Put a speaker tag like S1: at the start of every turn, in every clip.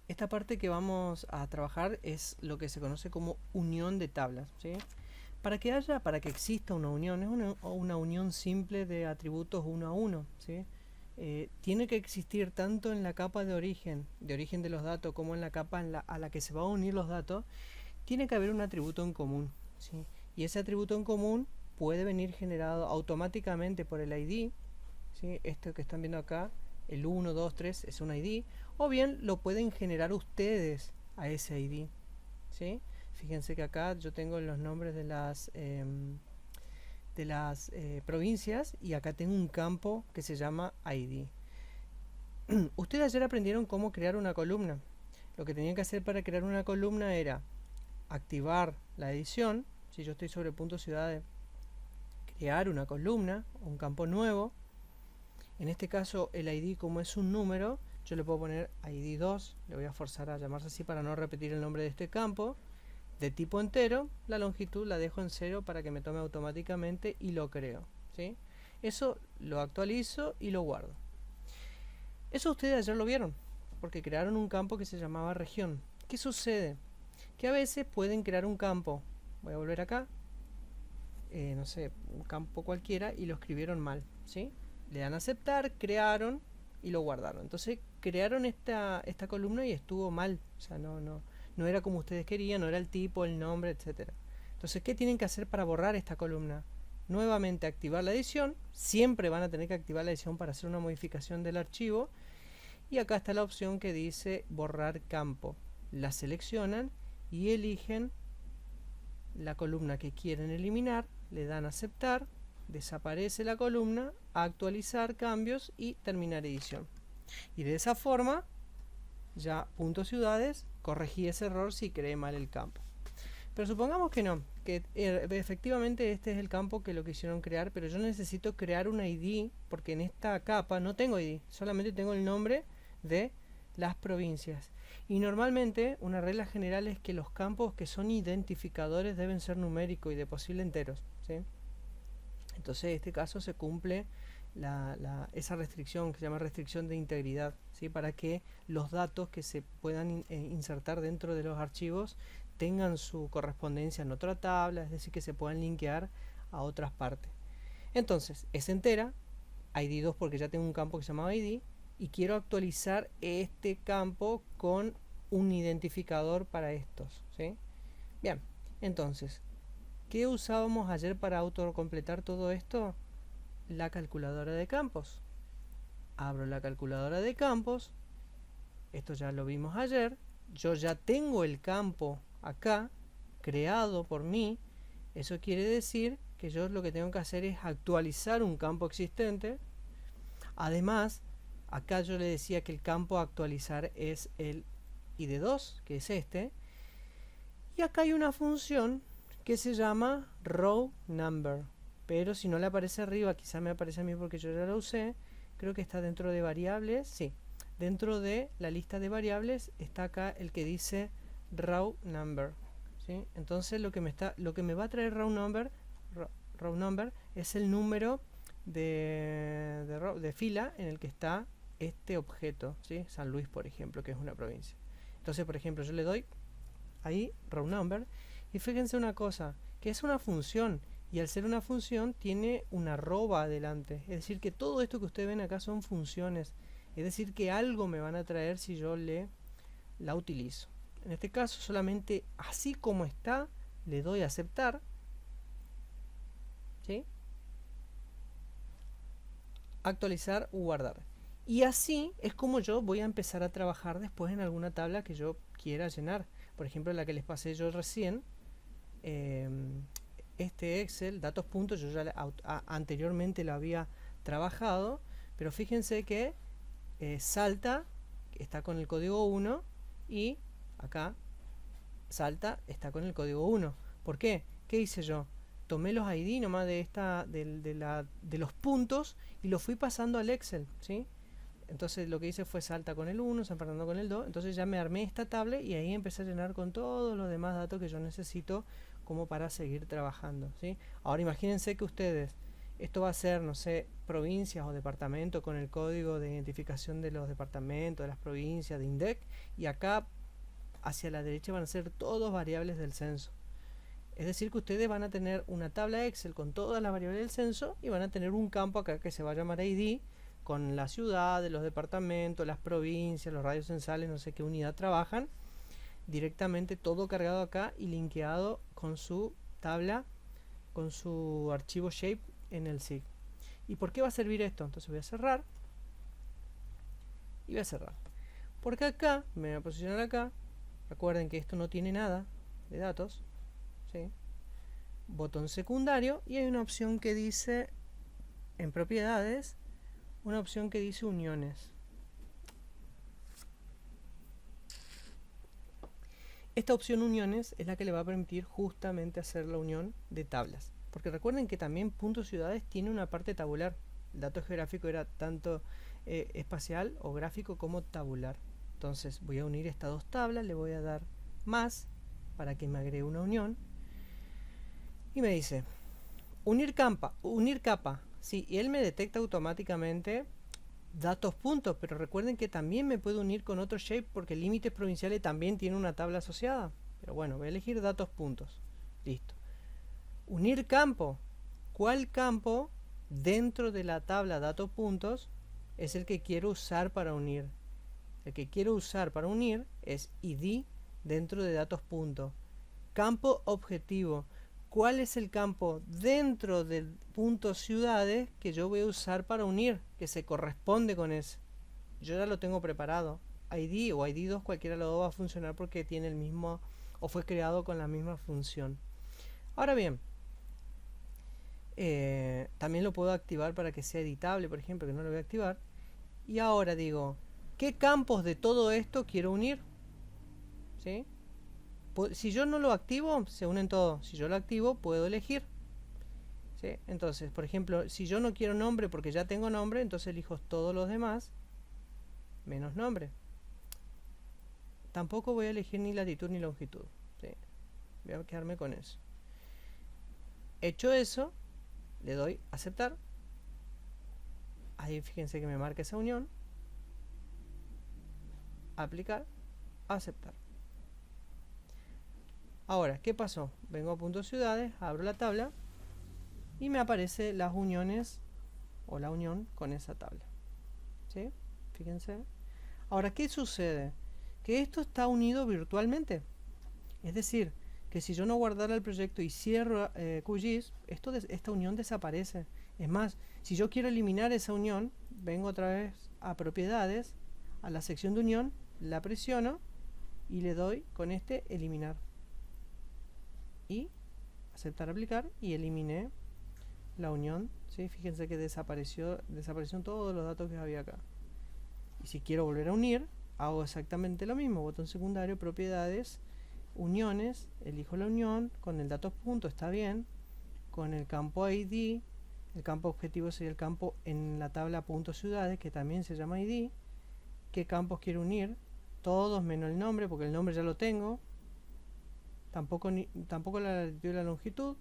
S1: Esta parte que vamos a trabajar es lo que se conoce como unión de tablas, ¿sí? Para que exista una unión, es una unión simple de atributos uno a uno, ¿sí? Tiene que existir tanto en la capa de origen de los datos, como en la capa a la que se va a unir los datos, tiene que haber un atributo en común, ¿sí? Y ese atributo en común puede venir generado automáticamente por el ID, ¿sí? Esto que están viendo acá, el 1, 2, 3 es un ID, o bien lo pueden generar ustedes a ese ID, ¿sí? Fíjense que acá yo tengo los nombres de las provincias y acá tengo un campo que se llama ID. Ustedes ayer aprendieron cómo crear una columna. Lo que tenían que hacer para crear una columna era activar la edición. Si yo estoy sobre punto ciudades, crear una columna, un campo nuevo. En este caso el ID, como es un número, yo le puedo poner ID 2, le voy a forzar a llamarse así para no repetir el nombre de este campo, de tipo entero. La longitud la dejo en 0 para que me tome automáticamente y lo creo, ¿sí? Eso lo actualizo y lo guardo. Eso ustedes ayer lo vieron, porque crearon un campo que se llamaba región. ¿Qué sucede? Que a veces pueden crear un campo, voy a volver acá, no sé, un campo cualquiera, y lo escribieron mal, ¿sí? Le dan a aceptar, crearon y lo guardaron. Entonces crearon esta columna y estuvo mal, o sea, no era como ustedes querían, no era el tipo, el nombre, etcétera. Entonces, ¿qué tienen que hacer para borrar esta columna? Nuevamente activar la edición, siempre van a tener que activar la edición para hacer una modificación del archivo, y acá está la opción que dice borrar campo. La seleccionan y eligen la columna que quieren eliminar, le dan a aceptar, desaparece la columna, actualizar cambios y terminar edición. Y de esa forma, ya punto ciudades, corregí ese error si creé mal el campo. Pero supongamos que no, que efectivamente este es el campo que lo quisieron crear, pero yo necesito crear un ID, porque en esta capa no tengo ID, solamente tengo el nombre de las provincias. Y normalmente una regla general es que los campos que son identificadores deben ser numéricos y de posible enteros, ¿sí? Entonces en este caso se cumple esa restricción que se llama restricción de integridad, ¿sí? Para que los datos que se puedan insertar dentro de los archivos tengan su correspondencia en otra tabla, es decir, que se puedan linkear a otras partes. Entonces es entera, ID 2 porque ya tengo un campo que se llama ID, y quiero actualizar este campo con un identificador para estos, ¿sí? Bien, entonces, ¿qué usábamos ayer para autocompletar todo esto? La calculadora de campos. Abro la calculadora de campos, esto ya lo vimos ayer, yo ya tengo el campo acá, creado por mí. Eso quiere decir que yo lo que tengo que hacer es actualizar un campo existente. Además, acá yo le decía que el campo a actualizar es el id2, que es este, y acá hay una función que se llama row number, pero si no le aparece arriba, quizá me aparece a mí porque yo ya la usé. Creo que está dentro de variables, sí, dentro de la lista de variables está acá el que dice row number, ¿sí? Entonces lo que me va a traer row number es el número de fila en el que está este objeto, ¿sí? San Luis, por ejemplo, que es una provincia. Entonces, por ejemplo, yo le doy ahí row number, y fíjense una cosa, que es una función, y al ser una función tiene una arroba adelante, es decir que todo esto que ustedes ven acá son funciones, es decir que algo me van a traer si yo la utilizo. En este caso solamente así como está le doy a aceptar, ¿sí? Actualizar o guardar, y así es como yo voy a empezar a trabajar después en alguna tabla que yo quiera llenar. Por ejemplo, la que les pasé yo recién, este Excel, datos puntos, yo ya anteriormente lo había trabajado, pero fíjense que salta, está con el código 1, y acá salta, está con el código 1. ¿Por qué? ¿Qué hice yo? Tomé los ID nomás de los puntos y los fui pasando al Excel, ¿sí? Entonces lo que hice fue salta con el 1, San Fernando con el 2, entonces ya me armé esta tabla y ahí empecé a llenar con todos los demás datos que yo necesito como para seguir trabajando, ¿sí? Ahora imagínense que ustedes Esto va a ser, no sé, provincias o departamentos con el código de identificación de los departamentos, de las provincias, de INDEC, y acá hacia la derecha van a ser todos variables del censo. Es decir, que ustedes van a tener una tabla Excel con todas las variables del censo y van a tener un campo acá que se va a llamar ID con las ciudades, los departamentos, las provincias, los radios censales, no sé qué unidad trabajan, directamente todo cargado acá y linkeado con su tabla, con su archivo shape en el SIG. ¿Y por qué va a servir esto? Entonces voy a cerrar y voy a cerrar. Porque acá, me voy a posicionar acá, recuerden que esto no tiene nada de datos, ¿sí? Botón secundario y hay una opción que dice en propiedades, una opción que dice uniones. Esta opción uniones es la que le va a permitir justamente hacer la unión de tablas, porque recuerden que también punto ciudades tiene una parte tabular. El dato geográfico era tanto espacial o gráfico como tabular. Entonces voy a unir estas dos tablas, le voy a dar más para que me agregue una unión y me dice unir capa, sí, y él me detecta automáticamente datos puntos, pero recuerden que también me puedo unir con otro shape porque límites provinciales también tiene una tabla asociada. Pero bueno, voy a elegir datos puntos. Listo. Unir campo. ¿Cuál campo dentro de la tabla datos puntos es el que quiero usar para unir? El que quiero usar para unir es ID dentro de datos puntos. Campo objetivo. ¿Cuál es el campo dentro del punto ciudades que yo voy a usar para unir, que se corresponde con ese? Yo ya lo tengo preparado. ID o ID2, cualquiera de los dos va a funcionar porque tiene el mismo o fue creado con la misma función. Ahora bien, también lo puedo activar para que sea editable, por ejemplo, que no lo voy a activar. Y ahora digo, ¿qué campos de todo esto quiero unir? ¿Sí? Si yo no lo activo, se unen todos. Si yo lo activo, puedo elegir. ¿Sí? Entonces, por ejemplo, si yo no quiero nombre porque ya tengo nombre, entonces elijo todos los demás menos nombre. Tampoco voy a elegir ni latitud ni longitud. ¿Sí? Voy a quedarme con eso. Hecho eso, le doy aceptar. Ahí fíjense que me marca esa unión. Aplicar, aceptar. Ahora, ¿qué pasó? Vengo a punto ciudades, abro la tabla y me aparece las uniones o la unión con esa tabla. ¿Sí? Fíjense. Ahora, ¿qué sucede? Que esto está unido virtualmente. Es decir, que si yo no guardara el proyecto y cierro QGIS, esta unión desaparece. Es más, si yo quiero eliminar esa unión, vengo otra vez a propiedades, a la sección de unión, la presiono y le doy con este eliminar. Y aceptar aplicar y eliminé la unión. ¿Sí? Fíjense que desaparecieron todos los datos que había acá. Y si quiero volver a unir, hago exactamente lo mismo. Botón secundario, propiedades, uniones, elijo la unión, con el datos punto está bien, con el campo ID, el campo objetivo sería el campo en la tabla punto ciudades, que también se llama ID. ¿Qué campos quiero unir? Todos menos el nombre, porque el nombre ya lo tengo. Tampoco la latitud y la longitud.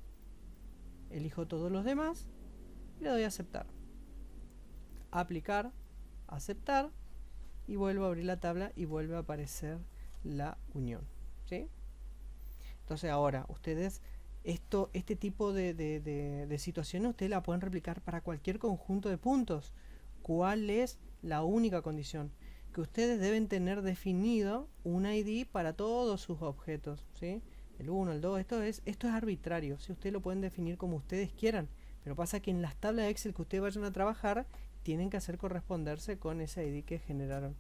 S1: Elijo todos los demás y le doy a aceptar. Aplicar, aceptar y vuelvo a abrir la tabla y vuelve a aparecer la unión. ¿Sí? Entonces ahora ustedes este tipo de situaciones ustedes la pueden replicar para cualquier conjunto de puntos. ¿Cuál es la única condición? Que ustedes deben tener definido un ID para todos sus objetos. ¿Sí? El 1, el 2, esto es arbitrario. ¿Sí? Ustedes lo pueden definir como ustedes quieran. Pero pasa que en las tablas de Excel que ustedes vayan a trabajar, tienen que hacer corresponderse con ese ID que generaron.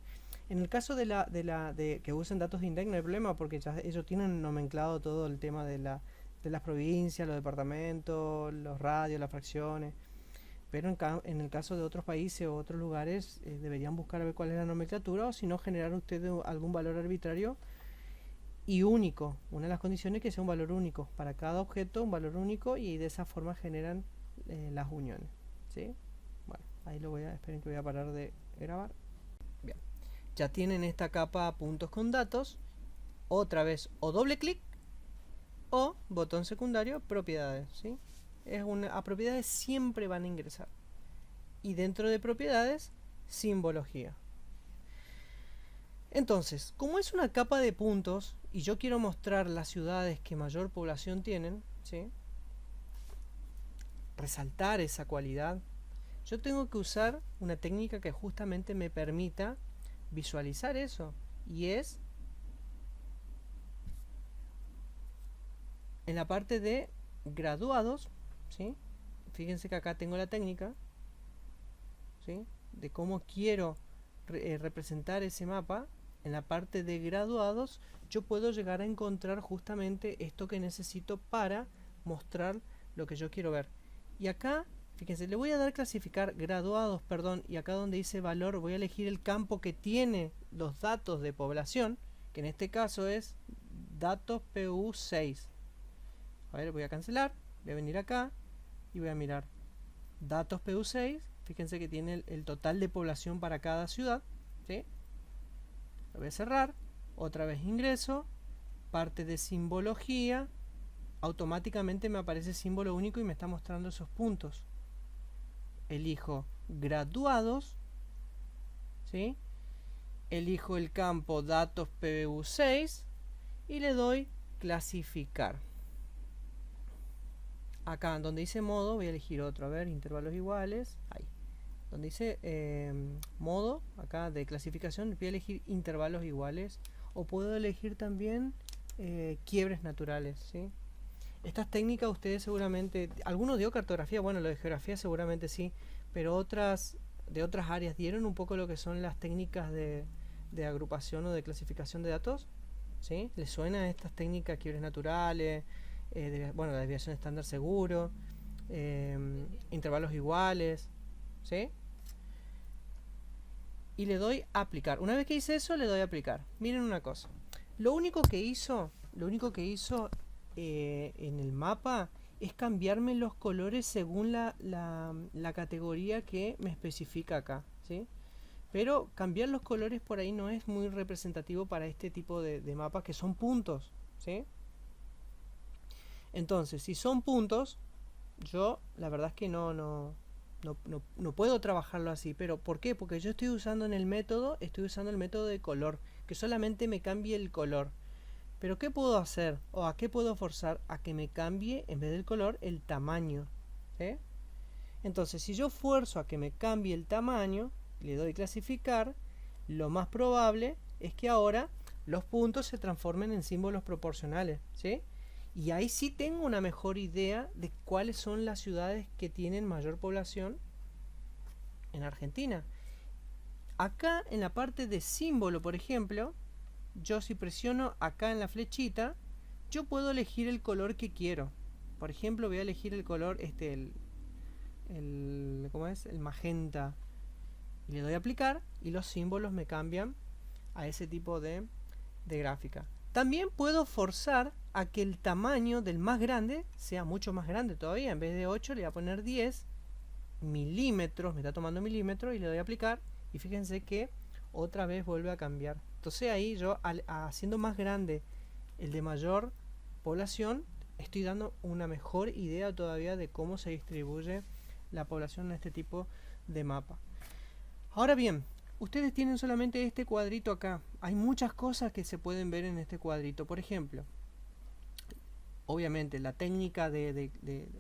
S1: En el caso de que usen datos de INDEC no hay problema porque ya ellos tienen nomenclado todo el tema de las provincias, los departamentos, los radios, las fracciones. Pero en el caso de otros países o otros lugares deberían buscar a ver cuál es la nomenclatura o si no generar ustedes algún valor arbitrario y único. Una de las condiciones es que sea un valor único. Para cada objeto un valor único y de esa forma generan las uniones. ¿Sí? Bueno, ahí esperen que voy a parar de grabar. Bien. Ya tienen esta capa puntos con datos. Otra vez o doble clic o botón secundario propiedades. ¿Sí? A propiedades siempre van a ingresar. Y dentro de propiedades, simbología. Entonces, como es una capa de puntos y yo quiero mostrar las ciudades que mayor población tienen, ¿sí? Resaltar esa cualidad, yo tengo que usar una técnica que justamente me permita visualizar eso, y es en la parte de graduados, ¿sí? Fíjense que acá tengo la técnica, ¿sí? De cómo quiero representar ese mapa. En la parte de graduados yo puedo llegar a encontrar justamente esto que necesito para mostrar lo que yo quiero ver. Y acá, fíjense, le voy a dar clasificar graduados, perdón, y acá donde dice valor voy a elegir el campo que tiene los datos de población, que en este caso es datos PU6. A ver, voy a cancelar, voy a venir acá y voy a mirar datos PU6. Fíjense que tiene el total de población para cada ciudad, ¿sí? Lo voy a cerrar, otra vez ingreso, parte de simbología, automáticamente me aparece símbolo único y me está mostrando esos puntos. Elijo graduados, ¿sí? Elijo el campo datos PU6 y le doy clasificar. Acá donde dice modo voy a elegir otro, a ver, intervalos iguales, ahí. Donde dice modo, acá de clasificación, voy a elegir intervalos iguales, o puedo elegir también quiebres naturales, ¿sí? Estas técnicas ustedes seguramente, algunos dio cartografía, bueno, lo de geografía seguramente sí, pero de otras áreas dieron un poco lo que son las técnicas de agrupación o de clasificación de datos, ¿sí? ¿Les suena estas técnicas, quiebres naturales, bueno, la desviación estándar seguro, intervalos iguales, ¿sí? Y le doy a aplicar. Una vez que hice eso, le doy a aplicar. Miren una cosa. Lo único que hizo en el mapa es cambiarme los colores según la categoría que me especifica acá, ¿sí? Pero cambiar los colores por ahí no es muy representativo para este tipo de mapas que son puntos, ¿sí? Entonces, si son puntos, yo la verdad es que no puedo trabajarlo así. ¿Pero por qué? Porque yo estoy usando el método de color, que solamente me cambie el color. Pero ¿qué puedo hacer? ¿O a qué puedo forzar? A que me cambie, en vez del color, el tamaño, ¿sí? Entonces, si yo fuerzo a que me cambie el tamaño, le doy clasificar, lo más probable es que ahora los puntos se transformen en símbolos proporcionales, ¿sí? Y ahí sí tengo una mejor idea de cuáles son las ciudades que tienen mayor población en Argentina. Acá en la parte de símbolo, por ejemplo, yo si presiono acá en la flechita, yo puedo elegir el color que quiero. Por ejemplo, voy a elegir el color, ¿cómo es? El magenta. Y le doy a aplicar y los símbolos me cambian a ese tipo de gráfica. También puedo forzar a que el tamaño del más grande sea mucho más grande todavía. En vez de 8 le voy a poner 10 milímetros, me está tomando milímetros, y le doy a aplicar. Y fíjense que otra vez vuelve a cambiar. Entonces ahí yo, haciendo más grande el de mayor población, estoy dando una mejor idea todavía de cómo se distribuye la población en este tipo de mapa. Ahora bien, ustedes tienen solamente este cuadrito acá. Hay muchas cosas que se pueden ver en este cuadrito. Por ejemplo, obviamente la técnica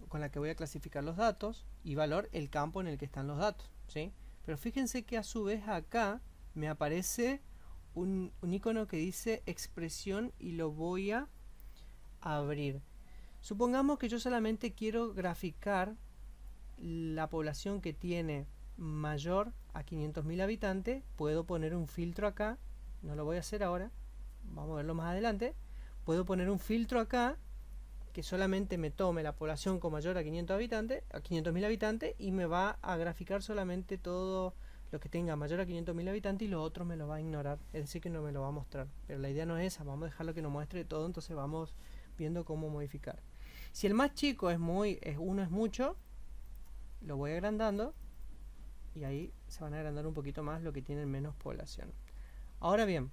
S1: con la que voy a clasificar los datos, y valor el campo en el que están los datos, ¿sí? Pero fíjense que a su vez acá me aparece un icono que dice expresión, y lo voy a abrir. Supongamos que yo solamente quiero graficar la población que tiene mayor a 500.000 habitantes. Puedo poner un filtro acá, no lo voy a hacer ahora, vamos a verlo más adelante. Puedo poner un filtro acá que solamente me tome la población con mayor a 500.000 habitantes, y me va a graficar solamente todo lo que tenga mayor a 500.000 habitantes, y lo otro me lo va a ignorar, es decir, que no me lo va a mostrar. Pero la idea no es esa, vamos a dejarlo que nos muestre todo, entonces vamos viendo cómo modificar. Si el más chico es 1 es mucho, lo voy agrandando, y ahí se van a agrandar un poquito más lo que tienen menos población. Ahora bien,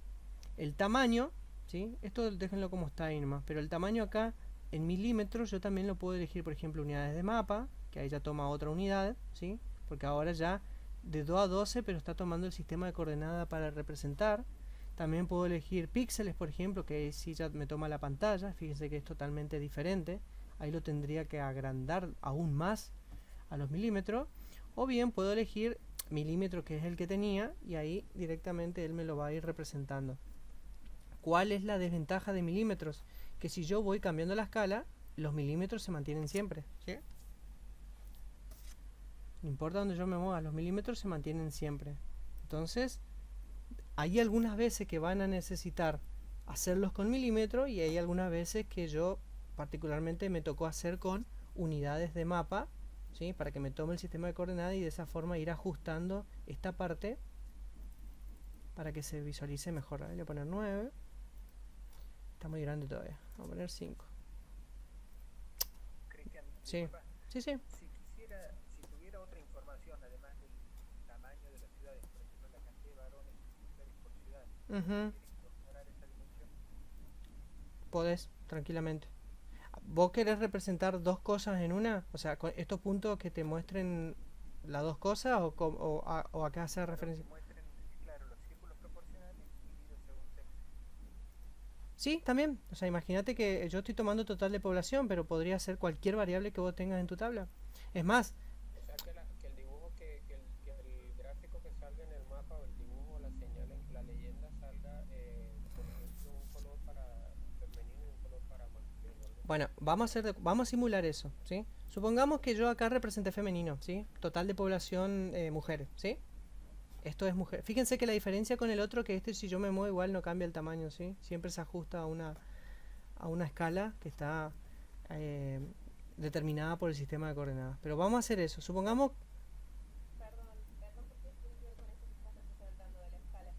S1: el tamaño, ¿sí? Esto déjenlo como está ahí nomás, pero el tamaño acá en milímetros yo también lo puedo elegir, por ejemplo, unidades de mapa, que ahí ya toma otra unidad, ¿sí? Porque ahora ya de 2 a 12, pero está tomando el sistema de coordenada para representar. También puedo elegir píxeles, por ejemplo, que sí ya me toma la pantalla. Fíjense que es totalmente diferente. Ahí lo tendría que agrandar aún más a los milímetros. O bien puedo elegir milímetros, que es el que tenía, y ahí directamente él me lo va a ir representando. ¿Cuál es la desventaja de milímetros? Que si yo voy cambiando la escala, los milímetros se mantienen siempre, ¿sí? No importa donde yo me mueva, los milímetros se mantienen siempre. Entonces, hay algunas veces que van a necesitar hacerlos con milímetros y hay algunas veces que yo particularmente me tocó hacer con unidades de mapa, ¿sí? Para que me tome el sistema de coordenadas y de esa forma ir ajustando esta parte para que se visualice mejor. Voy a poner 9. Está muy grande todavía. Vamos a poner 5.
S2: Cristian,
S1: Sí,
S2: disculpa,
S1: sí, sí.
S2: si tuviera otra información, además del tamaño de las ciudades, por ejemplo, la cantidad de varones y mujeres por ciudad,
S1: Ujú.
S2: ¿quisiera incorporar esa dimensión?
S1: Podés, tranquilamente. ¿Vos querés representar dos cosas en una? O sea, con estos puntos que te muestren las dos cosas o a qué hacer
S2: Claro, que
S1: referencia.
S2: muestren, claro, los círculos proporcionales divididos según sexo.
S1: Sí, también. O sea, imagínate que yo estoy tomando total de población, pero podría ser cualquier variable que vos tengas en tu tabla. Es más,
S3: O sea que el dibujo, que el gráfico que salga en el mapa o el dibujo, la señal, la leyenda salga, por ejemplo, un color para femenino y un color para masculino, algo así.
S1: bueno, vamos a simular eso, ¿sí? Supongamos que yo acá representé femenino, ¿sí? Total de población mujeres, ¿sí? Esto es mujer. Fíjense que la diferencia con el otro, que este si yo me muevo igual no cambia el tamaño, ¿sí? Siempre se ajusta a una escala que está eh, determinada por el sistema de coordenadas. Pero vamos a hacer eso. Supongamos,
S4: Perdón, porque tiene que ver con eso que estás representando de la escala.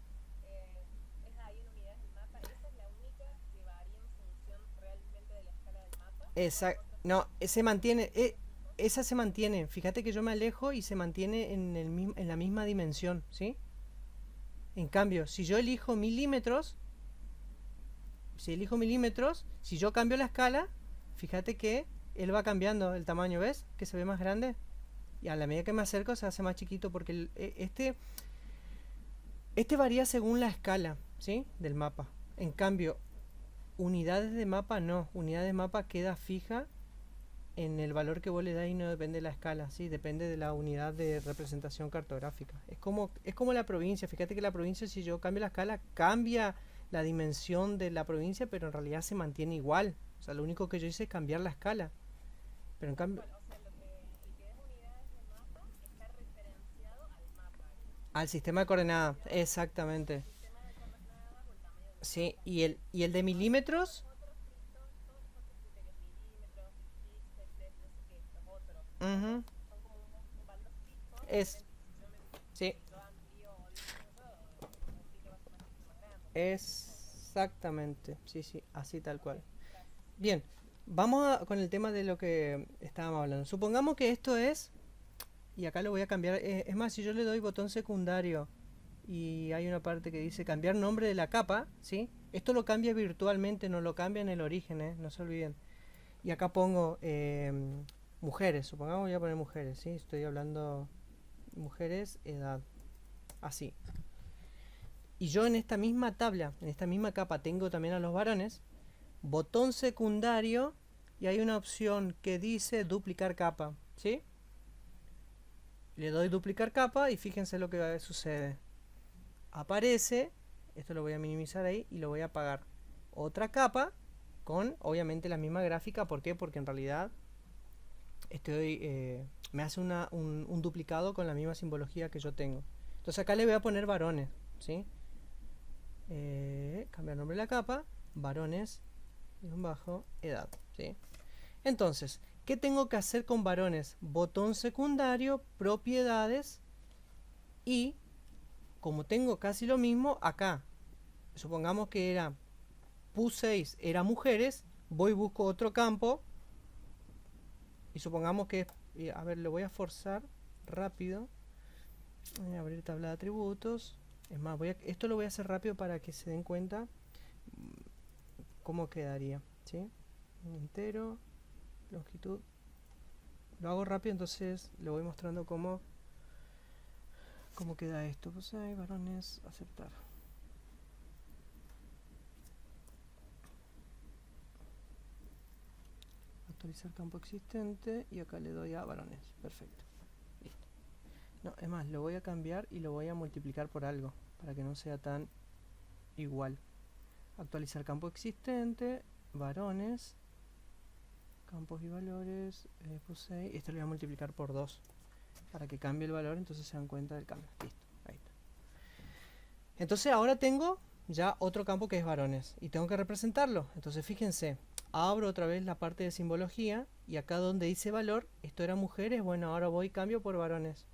S4: Es ahí en unidades del mapa, ¿esa es la única que varía en función realmente de la escala del mapa? ¿O hay otras
S1: no, se mantiene,
S4: fijos?
S1: esa se mantiene. Fíjate que yo me alejo y se mantiene en la misma dimensión, ¿sí? En cambio, si yo cambio la escala, fíjate que él va cambiando el tamaño, ¿ves? Que se ve más grande. Y a la medida que me acerco se hace más chiquito porque este varía según la escala, ¿sí? Del mapa. En cambio, unidades de mapa no. Unidades de mapa queda fija en el valor que vos le das y no depende de la escala, ¿sí? Depende de la unidad de representación cartográfica. Es como la provincia. Fíjate que la provincia, si yo cambio la escala, cambia la dimensión de la provincia, pero en realidad se mantiene igual. O sea, lo único que yo hice es cambiar la escala. Pero en
S4: Tal
S1: cambio,
S4: cual, o sea, el que es unidades de mapa está referenciado al mapa, digamos.
S1: al sistema de
S4: Y en
S1: coordenadas,
S4: cambio, el
S1: exactamente.
S4: sistema de coordenadas o el tamaño del
S1: Sí,
S4: mapa
S1: y el de milímetros,
S4: todos los otros criterios, milímetros, píxeles, no sé qué, los otros,
S1: ujú,
S4: son como un valor fijo,
S1: es,
S4: depende
S1: sí,
S4: si yo amplío o disminuyo, multiple va a ser más chiquito o más grande, ¿no?
S1: exactamente, sí, sí, así tal
S4: Ok,
S1: cual.
S4: gracias.
S1: Bien, vamos con el tema de lo que estábamos hablando. Supongamos que esto es, y acá lo voy a cambiar, es más, si yo le doy botón secundario y hay una parte que dice cambiar nombre de la capa, ¿sí? Esto lo cambia virtualmente, no lo cambia en el origen, no se olviden. Y acá pongo mujeres, supongamos voy a poner mujeres, ¿sí? Estoy hablando mujeres, edad, así. Y yo en esta misma tabla, en esta misma capa, tengo también a los varones, botón secundario, y hay una opción que dice duplicar capa, ¿sí? Le doy duplicar capa y fíjense lo que sucede. Aparece, esto lo voy a minimizar ahí y lo voy a apagar. Otra capa con obviamente la misma gráfica, ¿por qué? Porque en realidad me hace un duplicado con la misma simbología que yo tengo. Entonces acá le voy a poner varones, ¿sí? Cambiar nombre de la capa, varones, bajo, edad, ¿sí? Entonces, ¿qué tengo que hacer con varones? Botón secundario, propiedades y como tengo casi lo mismo, acá, supongamos que era PU6 era mujeres, voy y busco otro campo y supongamos que, a ver, lo voy a forzar rápido. Voy a abrir tabla de atributos. Es más, esto lo voy a hacer rápido para que se den cuenta cómo quedaría, ¿sí? entero, longitud. Lo hago rápido, entonces le voy mostrando cómo queda esto. Pues hay varones, aceptar. Actualizar campo existente y acá le doy a varones. Perfecto. Listo. No, es más, lo voy a cambiar y lo voy a multiplicar por algo para que no sea tan igual. Actualizar campo existente, varones, campos y valores, puse, esto lo voy a multiplicar por 2 para que cambie el valor, entonces se dan cuenta del cambio. Listo, ahí está. Entonces ahora tengo ya otro campo que es varones y tengo que representarlo. Entonces fíjense, abro otra vez la parte de simbología y acá donde dice valor, esto era mujeres, bueno, ahora voy y cambio por varones.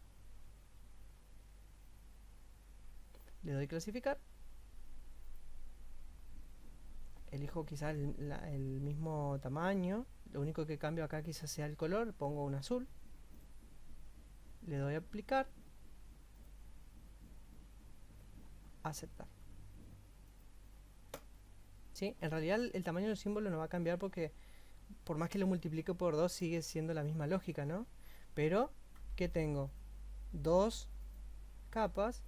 S1: Le doy clasificar. Elijo quizás el mismo tamaño, lo único que cambio acá quizás sea el color, pongo un azul. Le doy a aplicar. Aceptar. ¿Sí? En realidad el tamaño del símbolo no va a cambiar porque por más que lo multiplique por 2 sigue siendo la misma lógica, ¿no? Pero, ¿qué tengo? 2 capas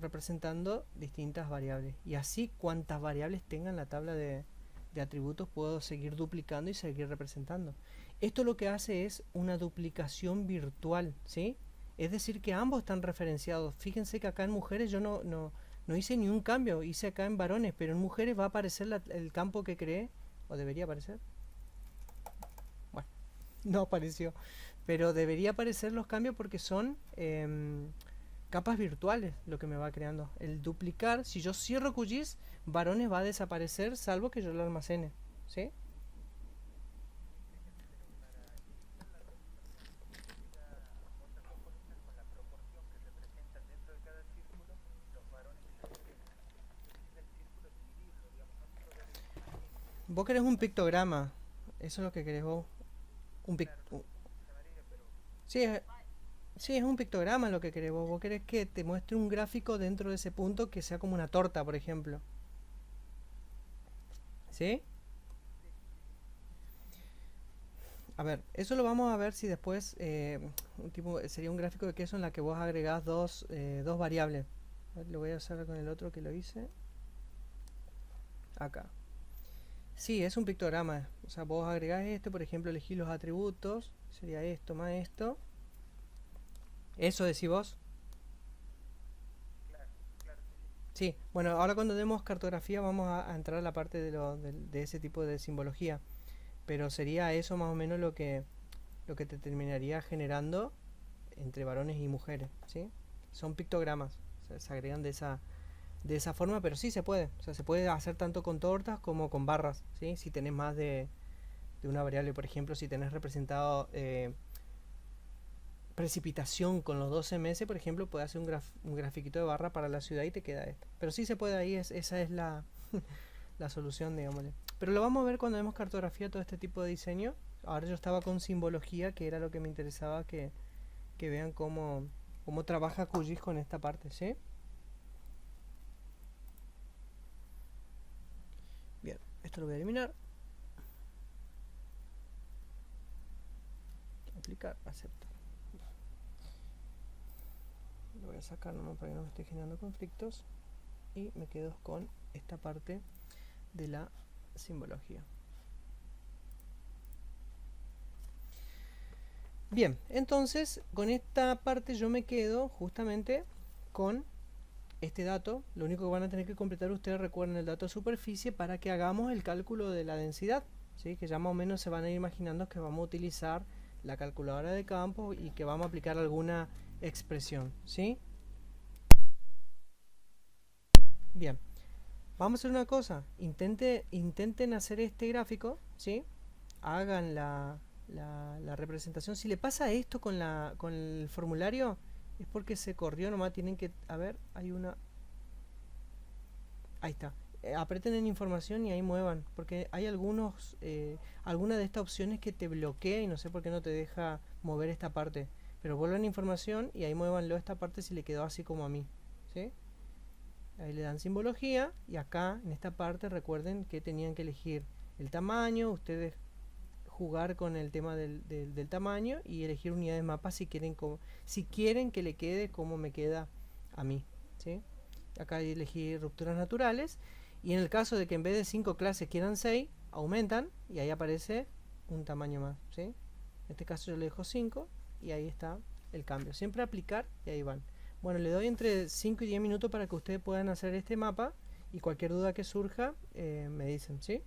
S1: representando distintas variables. Y así cuantas variables tenga en la tabla de atributos puedo seguir duplicando y seguir representando. Esto lo que hace es una duplicación virtual, ¿sí? Es decir que ambos están referenciados. Fíjense que acá en mujeres yo no hice ni un cambio, hice acá en varones, pero en mujeres va a aparecer el campo que creé, o debería aparecer. Bueno, no apareció, pero debería aparecer los cambios porque son capas virtuales lo que me va creando. El duplicar, si yo cierro QGIS, varones va a desaparecer salvo que yo lo almacene, ¿sí? Vos querés un pictograma, eso es lo que querés vos. Sí, sí, es un pictograma lo que querés vos. Vos querés que te muestre un gráfico dentro de ese punto que sea como una torta, por ejemplo. ¿Sí? A ver, eso lo vamos a ver si después sería un gráfico de queso en la que vos agregás dos variables. A ver, lo voy a hacer con el otro que lo hice. Acá. Sí, es un pictograma. O sea, vos agregás este, por ejemplo, elegís los atributos. Sería esto más esto. ¿Eso decís vos? Sí, bueno, ahora cuando demos cartografía vamos a entrar a la parte de ese tipo de simbología. Pero sería eso más o menos lo que te terminaría generando entre varones y mujeres, ¿sí? Son pictogramas, o sea, se agregan de esa forma, pero sí se puede. O sea, se puede hacer tanto con tortas como con barras, ¿sí? Si tenés más de una variable, por ejemplo, si tenés representado precipitación con los 12 meses, por ejemplo, puedes hacer un grafiquito de barra para la ciudad y te queda esto. Pero sí se puede ahí, esa es la solución, digámosle. Pero lo vamos a ver cuando vemos cartografía, todo este tipo de diseño. Ahora yo estaba con simbología, que era lo que me interesaba que vean cómo trabaja QGIS con esta parte, ¿sí? Bien, esto lo voy a eliminar. Aplicar, aceptar. Lo voy a sacar nomás para que no me esté generando conflictos. Y me quedo con esta parte de la simbología. Bien, entonces con esta parte yo me quedo justamente con este dato. Lo único que van a tener que completar ustedes, recuerden el dato de superficie para que hagamos el cálculo de la densidad, ¿sí? Que ya más o menos se van a ir imaginando que vamos a utilizar la calculadora de campo y que vamos a aplicar alguna expresión, ¿sí? Bien, vamos a hacer una cosa, intenten hacer este gráfico, ¿sí? Hagan la representación. Si le pasa esto con el formulario, es porque se corrió, nomás tienen que, a ver, hay una, ahí está, aprieten en información y ahí muevan, porque hay alguna de estas opciones que te bloquea y no sé por qué no te deja mover esta parte, pero vuelvan a información y ahí muévanlo esta parte si le quedó así como a mí, ¿sí? Ahí le dan simbología y acá en esta parte recuerden que tenían que elegir el tamaño, ustedes jugar con el tema del tamaño y elegir unidades de mapa si quieren que le quede como me queda a mí, ¿sí? Acá elegí rupturas naturales y en el caso de que en vez de 5 clases quieran 6, aumentan y ahí aparece un tamaño más, ¿sí? En este caso yo le dejo 5 y ahí está el cambio. Siempre aplicar y ahí van. Bueno, le doy entre 5 y 10 minutos para que ustedes puedan hacer este mapa y cualquier duda que surja me dicen, ¿sí?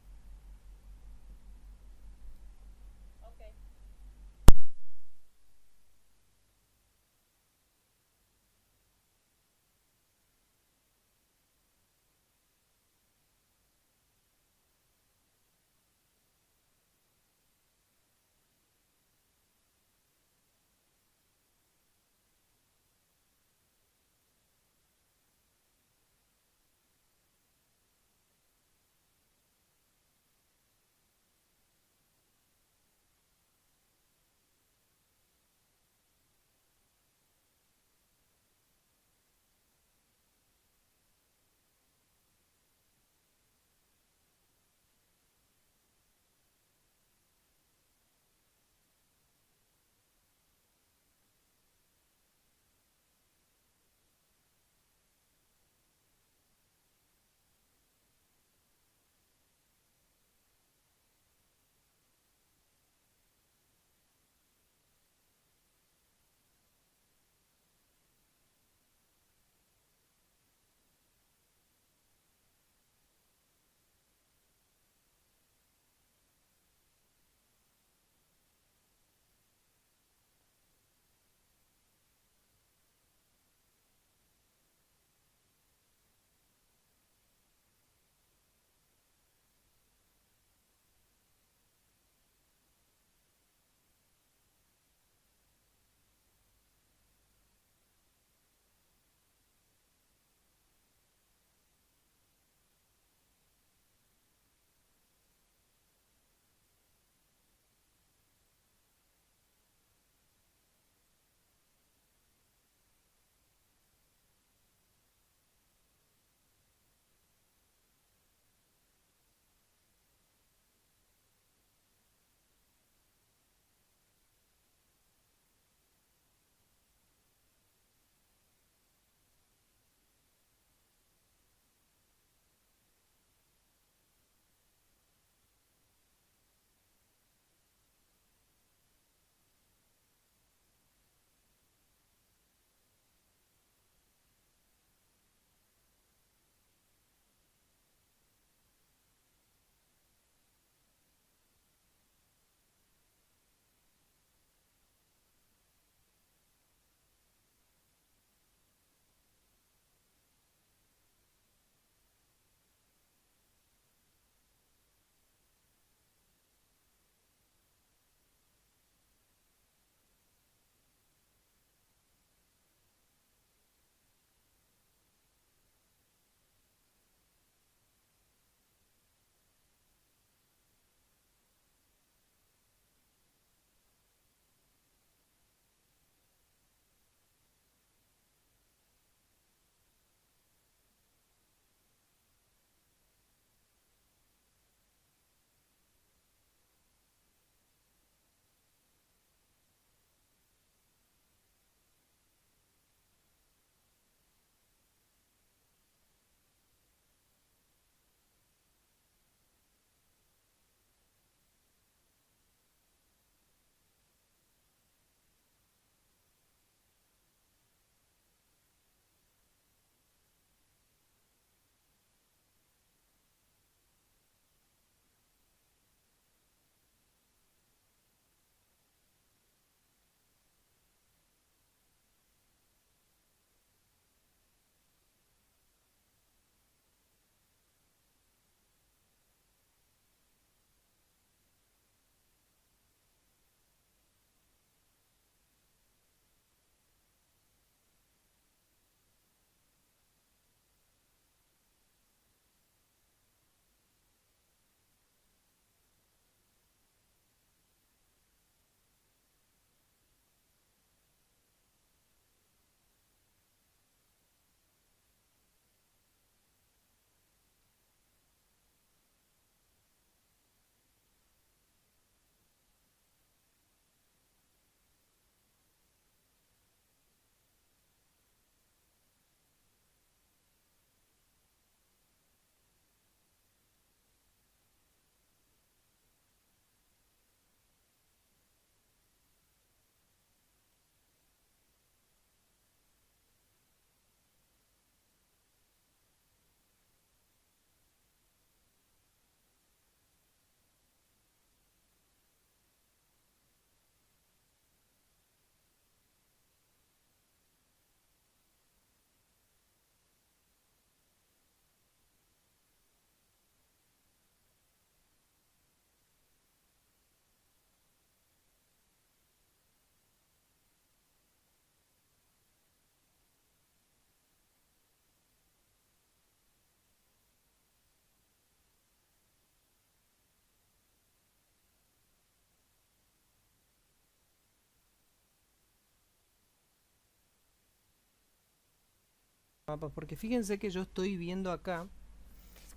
S1: mapa, porque fíjense que yo estoy viendo acá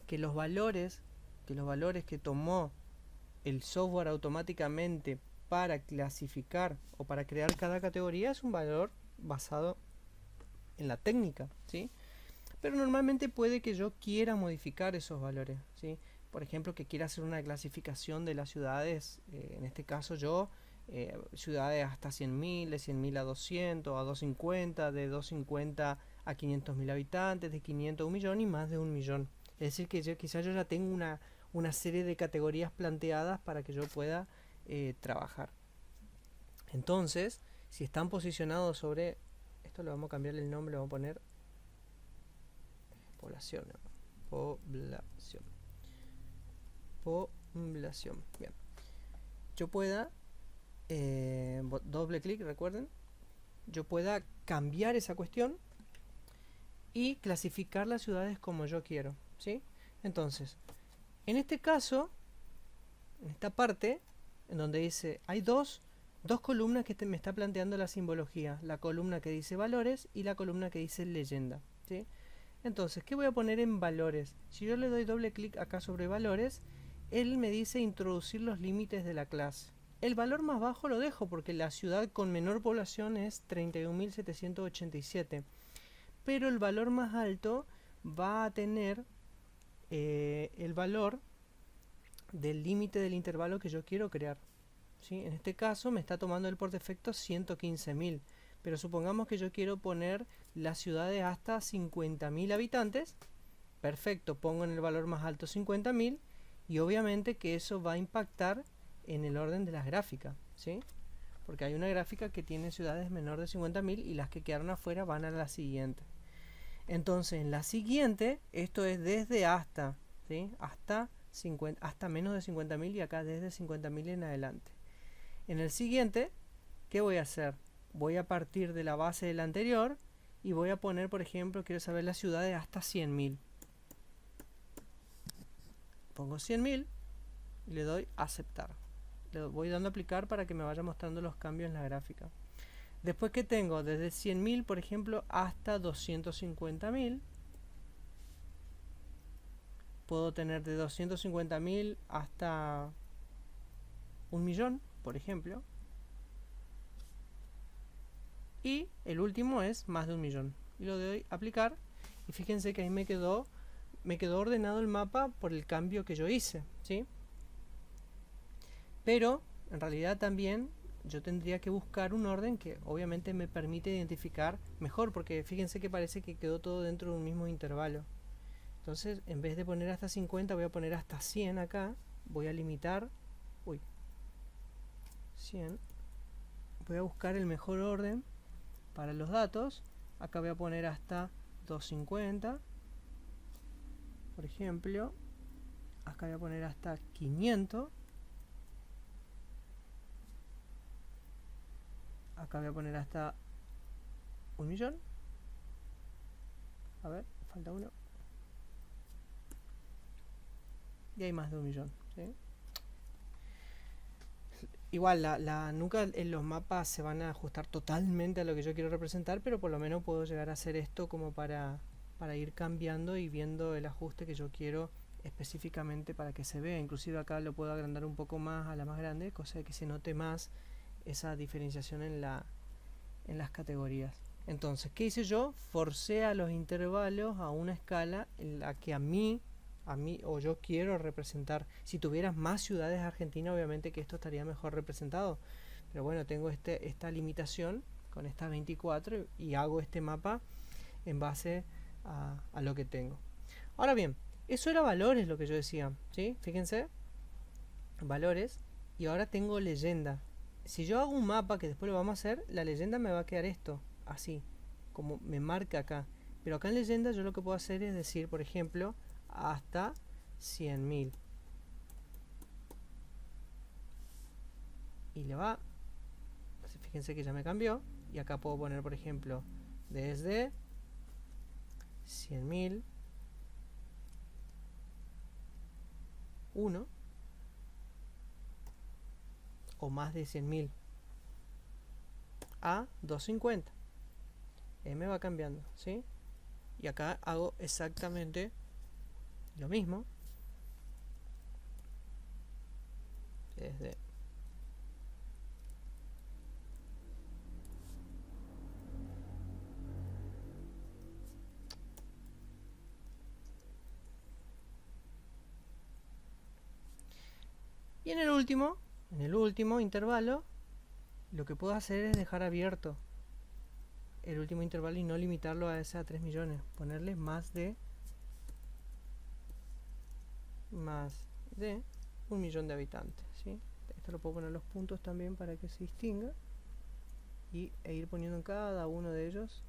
S1: que los valores que tomó el software automáticamente para clasificar o para crear cada categoría es un valor basado en la técnica, ¿sí? Pero normalmente puede que yo quiera modificar esos valores, ¿sí? Por ejemplo, que quiera hacer una clasificación de las ciudades, en este caso yo, ciudades hasta 100.000, de 100.000 a 200, a 250, de 250 a 500.000 habitantes, de 500 a 1 millón y más de 1 millón. Es decir, que quizás yo ya tengo una serie de categorías planteadas para que yo pueda trabajar. Entonces, si están posicionados sobre, esto le vamos a cambiar el nombre, le vamos a poner población, población, bien. Yo pueda, doble clic, recuerden, yo pueda cambiar esa cuestión y clasificar las ciudades como yo quiero, ¿sí? Entonces, en este caso, en esta parte, en donde dice, hay dos columnas que me está planteando la simbología, la columna que dice valores y la columna que dice leyenda, ¿sí? Entonces, ¿qué voy a poner en valores? Si yo le doy doble clic acá sobre valores, él me dice introducir los límites de la clase. El valor más bajo lo dejo porque la ciudad con menor población es 31.787, pero el valor más alto va a tener el valor del límite del intervalo que yo quiero crear, ¿sí? En este caso me está tomando el por defecto 115.000, pero supongamos que yo quiero poner las ciudades hasta 50.000 habitantes. Perfecto, pongo en el valor más alto 50.000 y obviamente que eso va a impactar en el orden de las gráficas, ¿sí? Porque hay una gráfica que tiene ciudades menor de 50.000 y las que quedaron afuera van a la siguiente. Entonces en la siguiente, esto es desde hasta, ¿sí? Hasta menos de 50.000 y acá desde 50.000 en adelante. En el siguiente, ¿qué voy a hacer? Voy a partir de la base del anterior y voy a poner, por ejemplo, quiero saber las ciudades hasta 100.000. Pongo 100.000 y le doy aceptar. Le voy dando a aplicar para que me vaya mostrando los cambios en la gráfica. Después que tengo desde 100.000, por ejemplo, hasta 250.000. Puedo tener de 250.000 hasta 1 millón, por ejemplo. Y el último es más de 1 millón. Y lo doy a aplicar. Y fíjense que ahí me quedó ordenado el mapa por el cambio que yo hice, ¿sí? Pero en realidad también yo tendría que buscar un orden que obviamente me permite identificar mejor, porque fíjense que parece que quedó todo dentro de un mismo intervalo. Entonces, en vez de poner hasta 50, voy a poner hasta 100 acá. Voy a limitar. 100. Voy a buscar el mejor orden para los datos. Acá voy a poner hasta 250. Por ejemplo. Acá voy a poner hasta 500. Acá voy a poner hasta 1 millón. A ver, falta uno. Y hay más de 1 millón, ¿sí? Igual, nunca en los mapas se van a ajustar totalmente a lo que yo quiero representar, pero por lo menos puedo llegar a hacer esto como para ir cambiando y viendo el ajuste que yo quiero específicamente para que se vea. Inclusive acá lo puedo agrandar un poco más a la más grande, cosa de que se note más esa diferenciación en las categorías. Entonces, ¿qué hice yo? Forcé a los intervalos a una escala en la que a mí o yo quiero representar. Si tuvieras más ciudades argentinas, obviamente que esto estaría mejor representado, pero bueno, tengo esta limitación con estas 24 y hago este mapa en base a lo que tengo. Ahora bien, eso era valores lo que yo decía, ¿sí? Fíjense, valores, y ahora tengo leyenda. Si yo hago un mapa, que después lo vamos a hacer, la leyenda me va a quedar esto, así, como me marca acá. Pero acá en leyenda yo lo que puedo hacer es decir, por ejemplo, hasta 100.000. Y le va, fíjense que ya me cambió. Y acá puedo poner, por ejemplo, desde 100.000, 1 o más de 100.000 a 250. Me va cambiando, ¿sí? Y acá hago exactamente lo mismo. Desde y en el último intervalo, lo que puedo hacer es dejar abierto el último intervalo y no limitarlo a ese a 3 millones. Ponerle más de 1 millón de habitantes, ¿sí? Esto lo puedo poner los puntos también para que se distinga e ir poniendo en cada uno de ellos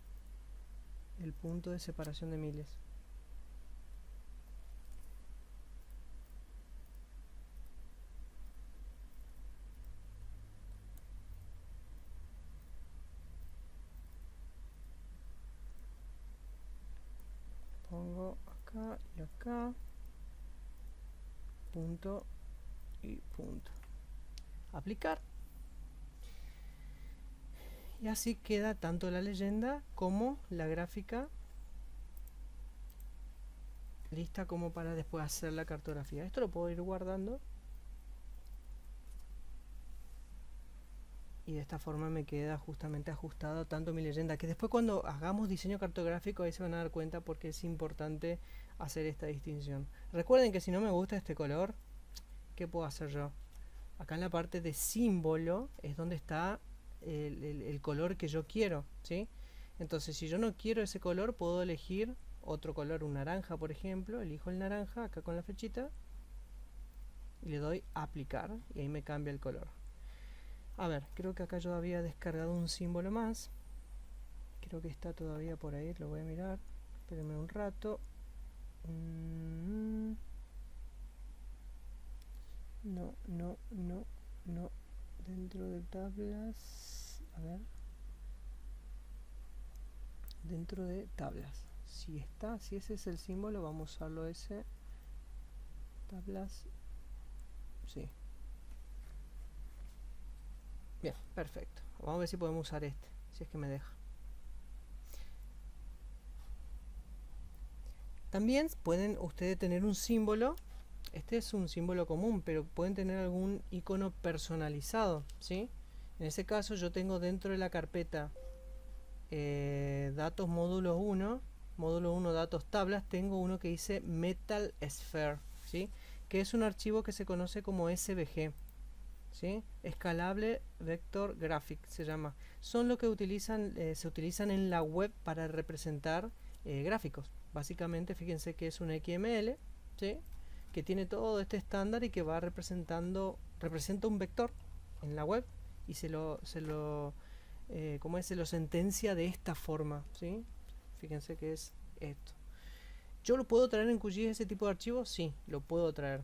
S1: el punto de separación de miles. Pongo acá y acá, punto y punto. Aplicar. Y así queda tanto la leyenda como la gráfica lista como para después hacer la cartografía. Esto lo puedo ir guardando y de esta forma me queda justamente ajustado tanto mi leyenda, que después cuando hagamos diseño cartográfico ahí se van a dar cuenta porque es importante hacer esta distinción. Recuerden que si no me gusta este color, ¿qué puedo hacer yo? Acá en la parte de símbolo es donde está el color que yo quiero, ¿sí? Entonces si yo no quiero ese color, puedo elegir otro color, un naranja por ejemplo. Elijo el naranja acá con la flechita y le doy a aplicar y ahí me cambia el color. A ver, creo que acá yo había descargado un símbolo más, creo que está todavía por ahí, lo voy a mirar, espérenme un rato. No, dentro de tablas, a ver, dentro de tablas, si está, si ese es el símbolo, vamos a usarlo ese, tablas, sí. Bien, perfecto. Vamos a ver si podemos usar este, si es que me deja. También pueden ustedes tener un símbolo. Este es un símbolo común, pero pueden tener algún icono personalizado, ¿sí? En ese caso yo tengo dentro de la carpeta datos módulo 1 datos tablas, tengo uno que dice Metal Sphere, ¿sí? Que es un archivo que se conoce como SVG, ¿sí? Escalable Vector Graphic se llama. Son lo que se utilizan en la web para representar gráficos. Básicamente fíjense que es un XML, ¿sí? Que tiene todo este estándar y que va representa un vector en la web y se lo sentencia de esta forma, ¿sí? Fíjense que es esto. ¿Yo lo puedo traer en QGIS ese tipo de archivos? Sí, lo puedo traer.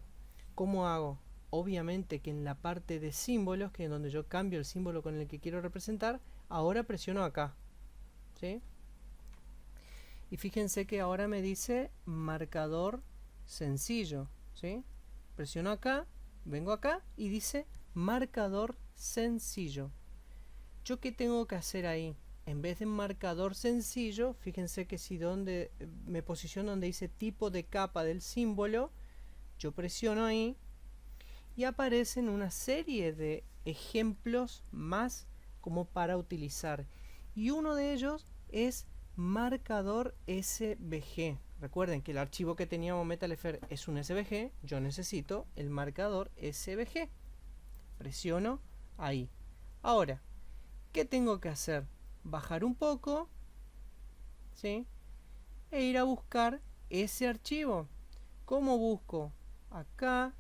S1: ¿Cómo hago? Obviamente que en la parte de símbolos, que es donde yo cambio el símbolo con el que quiero representar, ahora presiono acá, ¿sí? Y fíjense que ahora me dice marcador sencillo, ¿sí? Presiono acá, vengo acá y dice marcador sencillo. ¿Yo qué tengo que hacer ahí? En vez de marcador sencillo, fíjense que si me posiciono donde dice tipo de capa del símbolo, yo presiono ahí y aparecen una serie de ejemplos más como para utilizar. Y uno de ellos es marcador SVG. Recuerden que el archivo que teníamos MetalSphere es un SVG. Yo necesito el marcador SVG. Presiono ahí. Ahora, ¿qué tengo que hacer? Bajar un poco, ¿sí? E ir a buscar ese archivo. ¿Cómo busco? Acá,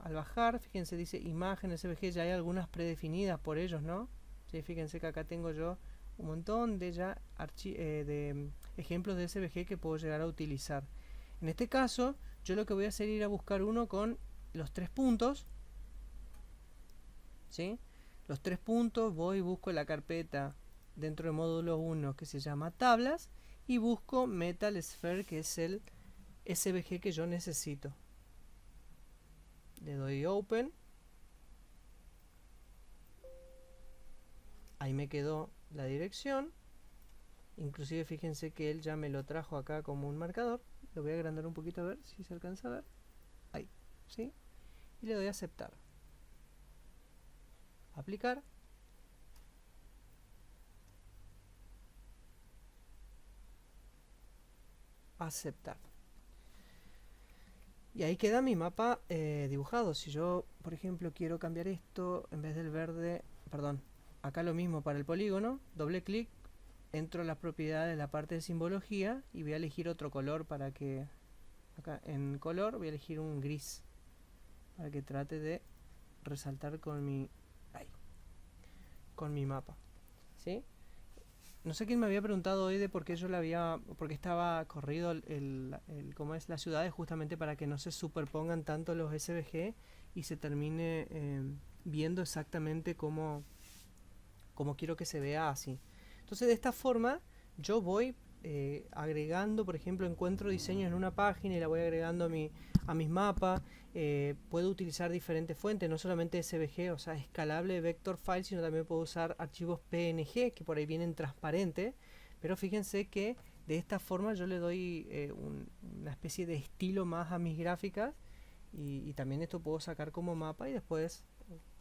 S1: al bajar, fíjense, dice imagen SVG, ya hay algunas predefinidas por ellos, ¿no? ¿Sí? Fíjense que acá tengo yo un montón de ejemplos de SVG que puedo llegar a utilizar. En este caso, yo lo que voy a hacer es ir a buscar uno con los 3 puntos, ¿sí? Los 3 puntos, voy y busco la carpeta dentro de módulo 1 que se llama tablas y busco Metal Sphere, que es el SVG que yo necesito. Le doy Open. Ahí me quedó la dirección. Inclusive fíjense que él ya me lo trajo acá como un marcador. Lo voy a agrandar un poquito a ver si se alcanza a ver. Ahí, ¿sí? Y le doy a aceptar. Aplicar. Aceptar. Y ahí queda mi mapa dibujado. Si yo, por ejemplo, quiero cambiar esto, en vez del verde, perdón, acá lo mismo para el polígono, doble clic, entro a las propiedades de la parte de simbología y voy a elegir otro color para que, acá en color voy a elegir un gris, para que trate de resaltar con mi, ahí, con mi mapa, ¿sí? No sé quién me había preguntado hoy de por qué yo la había, porque estaba corrido cómo es las ciudades, justamente para que no se superpongan tanto los SVG y se termine viendo exactamente cómo quiero que se vea así. Entonces de esta forma yo voy agregando, por ejemplo, encuentro diseños en una página y la voy agregando a mis mapas. Puedo utilizar diferentes fuentes, no solamente SVG, o sea, escalable vector file, sino también puedo usar archivos PNG, que por ahí vienen transparentes. Pero fíjense que de esta forma yo le doy una especie de estilo más a mis gráficas, y también esto puedo sacar como mapa y después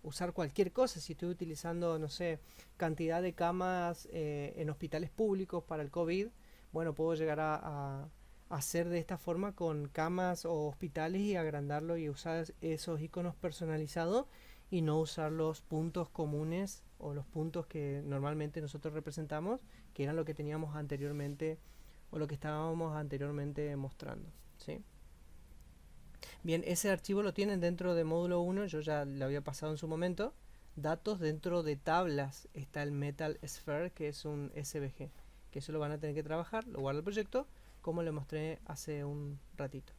S1: usar cualquier cosa. Si estoy utilizando, no sé, cantidad de camas en hospitales públicos para el COVID, bueno, puedo llegar a hacer de esta forma con camas o hospitales y agrandarlo y usar esos iconos personalizados y no usar los puntos comunes o los puntos que normalmente nosotros representamos, que eran lo que teníamos anteriormente o lo que estábamos anteriormente mostrando, ¿sí? Bien, ese archivo lo tienen dentro de módulo 1, yo ya lo había pasado en su momento. Datos, dentro de tablas está el Metal Sphere, que es un SVG, que eso lo van a tener que trabajar, lo guardo el proyecto, como le mostré hace un ratito.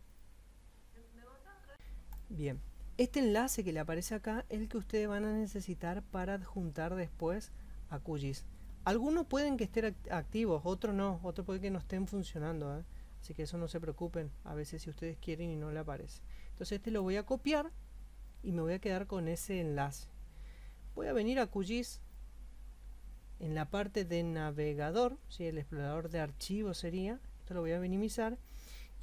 S1: Bien, este enlace que le aparece acá es el que ustedes van a necesitar para adjuntar después a QGIS. Algunos pueden que estén activos, otros no, otros pueden que no estén funcionando, así que eso no se preocupen, a veces si ustedes quieren y no le aparece. Entonces este lo voy a copiar y me voy a quedar con ese enlace. Voy a venir a QGIS, en la parte de navegador, ¿sí? El explorador de archivos sería, esto lo voy a minimizar.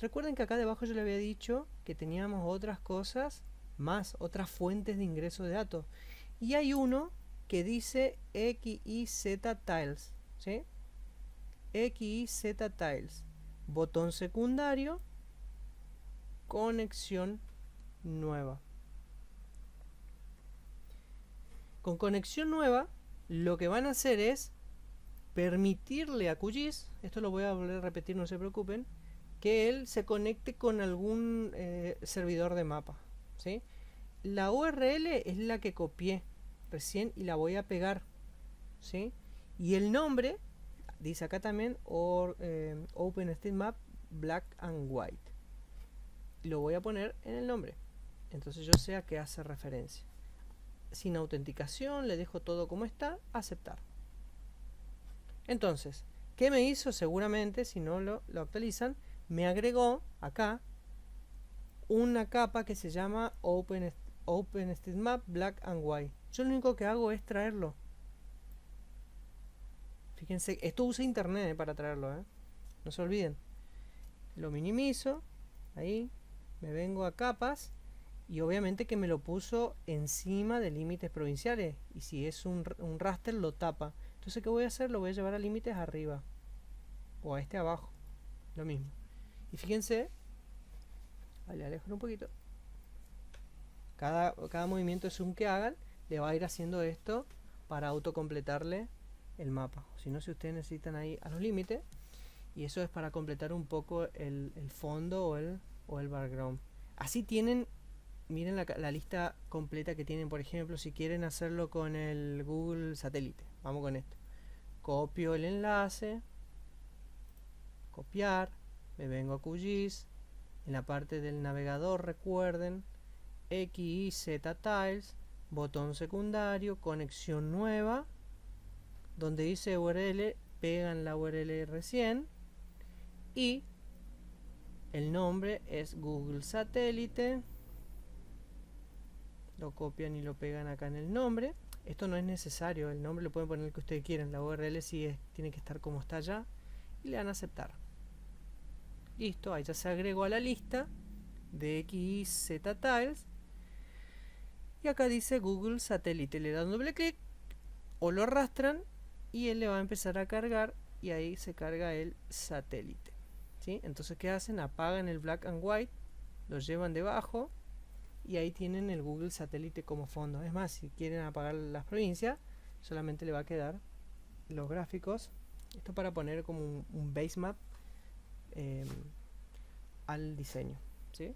S1: Recuerden que acá debajo yo le había dicho que teníamos otras cosas más, otras fuentes de ingreso de datos, y hay uno que dice XYZ Tiles, ¿sí? XYZ Tiles, botón secundario, conexión nueva. Con conexión nueva lo que van a hacer es permitirle a QGIS, esto lo voy a volver a repetir, no se preocupen, que él se conecte con algún servidor de mapa, ¿sí? La URL es la que copié recién y la voy a pegar, ¿sí? Y el nombre dice acá también OpenStreetMap Black and White. Lo voy a poner en el nombre, entonces yo sé a qué hace referencia. Sin autenticación, le dejo todo como está, aceptar. Entonces, ¿qué me hizo? Seguramente, si no lo actualizan, me agregó acá una capa que se llama OpenStreetMap Black and White. Yo lo único que hago es traerlo. Fíjense, esto usa internet para traerlo, no se olviden. Lo minimizo, ahí, me vengo a capas. Y obviamente que me lo puso encima de límites provinciales. Y si es un raster lo tapa. Entonces, ¿qué voy a hacer? Lo voy a llevar a límites arriba. O a este abajo. Lo mismo. Y fíjense. Vale, alejo un poquito. Cada movimiento de zoom que hagan le va a ir haciendo esto para autocompletarle el mapa. Si no, si ustedes necesitan ahí a los límites. Y eso es para completar un poco el fondo o el background. Así tienen... Miren la lista completa que tienen, por ejemplo, si quieren hacerlo con el Google Satélite. Vamos con esto. Copio el enlace. Copiar. Me vengo a QGIS. En la parte del navegador, recuerden. XYZ Tiles. Botón secundario. Conexión nueva. Donde dice URL, pegan la URL recién. Y el nombre es Google Satélite. Lo copian y lo pegan acá en el nombre. Esto no es necesario, el nombre lo pueden poner el que ustedes quieran. La URL sí tiene que estar como está allá. y le dan a aceptar. Listo, ahí ya se agregó a la lista de XYZ Tiles. Y acá dice Google Satélite. Le dan doble clic o lo arrastran y él le va a empezar a cargar y ahí se carga el satélite. ¿Sí? Entonces, ¿qué hacen? Apagan el black and white, lo llevan debajo y ahí tienen el Google Satélite como fondo. Es más, si quieren apagar las provincias, solamente le va a quedar los gráficos. Esto para poner como un base map al diseño. ¿Sí?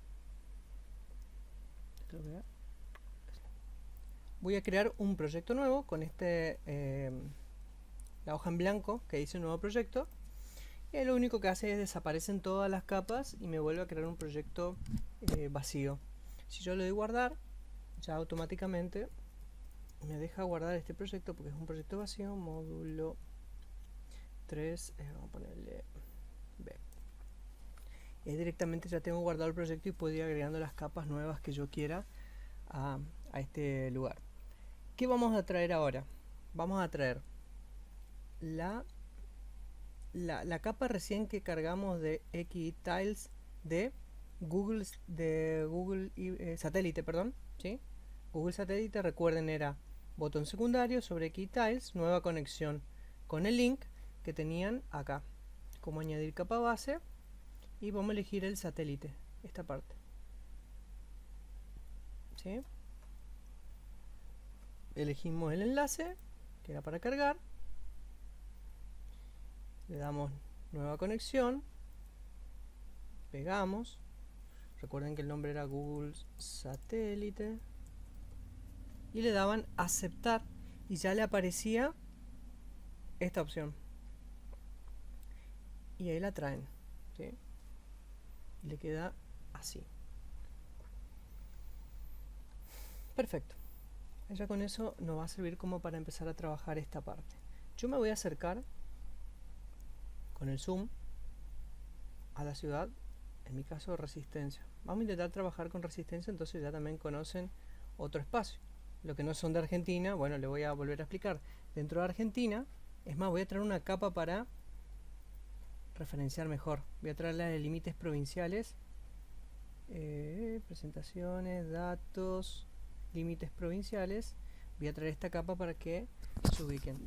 S1: Voy a crear un proyecto nuevo con la hoja en blanco que dice nuevo proyecto. Y lo único que hace es desaparecen todas las capas y me vuelve a crear un proyecto vacío. Si yo le doy guardar, ya automáticamente me deja guardar este proyecto porque es un proyecto vacío, módulo 3, vamos a ponerle B. Directamente ya tengo guardado el proyecto y puedo ir agregando las capas nuevas que yo quiera a este lugar. ¿Qué vamos a traer ahora? Vamos a traer la capa recién que cargamos de XTiles de Google Satélite, perdón, ¿sí? Google Satélite, recuerden, era botón secundario sobre XTiles, nueva conexión con el link que tenían acá. Como añadir capa base y vamos a elegir el satélite, esta parte. ¿Sí? Elegimos el enlace que era para cargar, le damos nueva conexión, pegamos, recuerden que el nombre era Google Satélite y le daban aceptar y ya le aparecía esta opción y ahí la traen, ¿sí? Y le queda así. Perfecto. Ya con eso nos va a servir como para empezar a trabajar esta parte. Yo me voy a acercar con el zoom a la ciudad, en mi caso Resistencia. Vamos a intentar trabajar con Resistencia, entonces ya también conocen otro espacio. Lo que no son de Argentina, bueno, le voy a volver a explicar. Dentro de Argentina, es más, voy a traer una capa para referenciar mejor. Voy a traer la de límites provinciales, presentaciones, datos, límites provinciales. Voy a traer esta capa para que se ubiquen.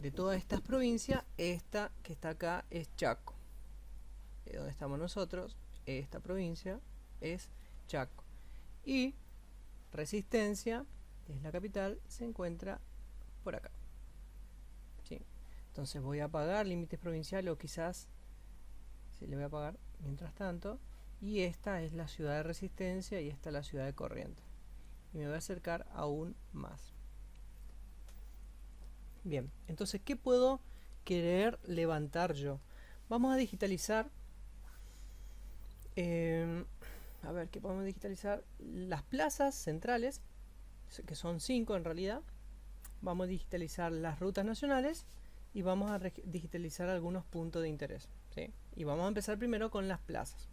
S1: De todas estas provincias, esta que está acá es Chaco. Donde estamos nosotros, esta provincia es Chaco. Y Resistencia, que es la capital, se encuentra por acá. ¿Sí? Entonces voy a apagar límites provinciales, o quizás se le voy a apagar mientras tanto. Y esta es la ciudad de Resistencia y esta es la ciudad de Corrientes. Y me voy a acercar aún más. Bien, entonces, ¿qué puedo querer levantar yo? Vamos a digitalizar. A ver, ¿qué podemos digitalizar? Las plazas centrales, que son 5 en realidad. Vamos a digitalizar las rutas nacionales y vamos a digitalizar algunos puntos de interés, ¿sí? Y vamos a empezar primero con las plazas.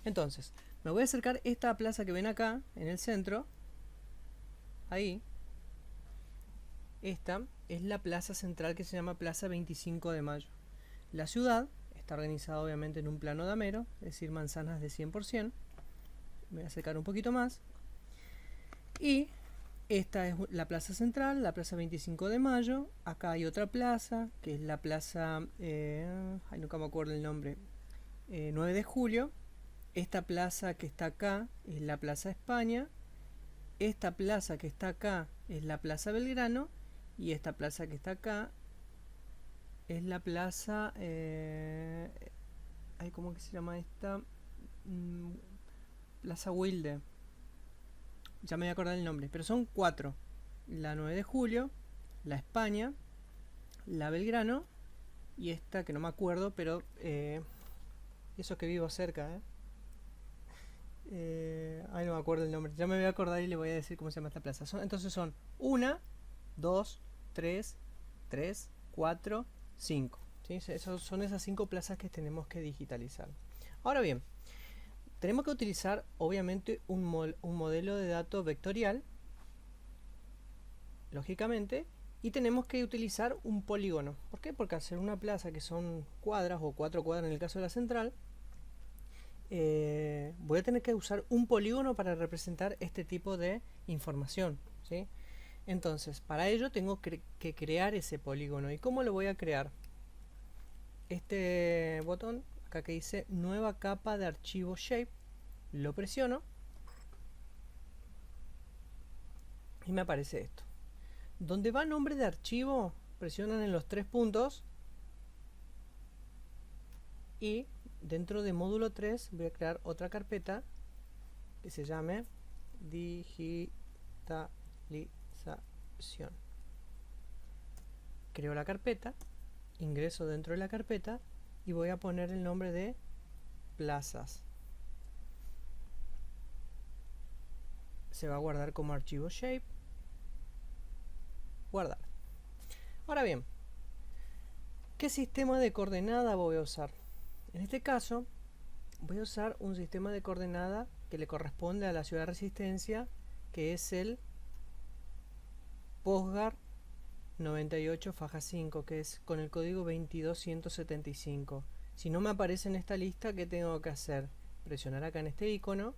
S1: Entonces, me voy a acercar esta plaza que ven acá, en el centro. Ahí. Esta es la plaza central que se llama Plaza 25 de Mayo. La ciudad está organizada obviamente en un plano damero, es decir, manzanas de 100%. Me voy a acercar un poquito más. Y esta es la plaza central, la Plaza 25 de Mayo. Acá hay otra plaza, que es la plaza... nunca me acuerdo el nombre. 9 de Julio. Esta plaza que está acá es la Plaza España. Esta plaza que está acá es la Plaza Belgrano. Y esta plaza que está acá es la plaza... ¿cómo que se llama esta? Plaza Wilde. Ya me voy a acordar el nombre. Pero son 4. La 9 de Julio, la España, la Belgrano y esta que no me acuerdo, pero... eso que vivo cerca, no me acuerdo el nombre. Ya me voy a acordar y le voy a decir cómo se llama esta plaza. Entonces son 1, 2, 3, 4, 5. ¿Sí? Son esas 5 plazas que tenemos que digitalizar. Ahora bien, tenemos que utilizar obviamente un modelo de datos vectorial, lógicamente, y tenemos que utilizar un polígono. ¿Por qué? Porque al ser una plaza que son cuadras o 4 cuadras en el caso de la central, voy a tener que usar un polígono para representar este tipo de información, ¿sí? Entonces, para ello tengo que crear ese polígono. ¿Y cómo lo voy a crear? Este botón acá que dice nueva capa de archivo shape, lo presiono y me aparece esto. Donde va nombre de archivo, presionan en los 3 puntos y dentro de módulo 3 voy a crear otra carpeta que se llame digitalización. Creo la carpeta, ingreso dentro de la carpeta y voy a poner el nombre de plazas. Se va a guardar como archivo shape. Guardar. Ahora bien, ¿qué sistema de coordenada voy a usar? En este caso voy a usar un sistema de coordenada que le corresponde a la ciudad de Resistencia, que es el PostGar 98 faja 5, que es con el código 22175. Si no me aparece en esta lista, ¿qué tengo que hacer? Presionar acá en este icono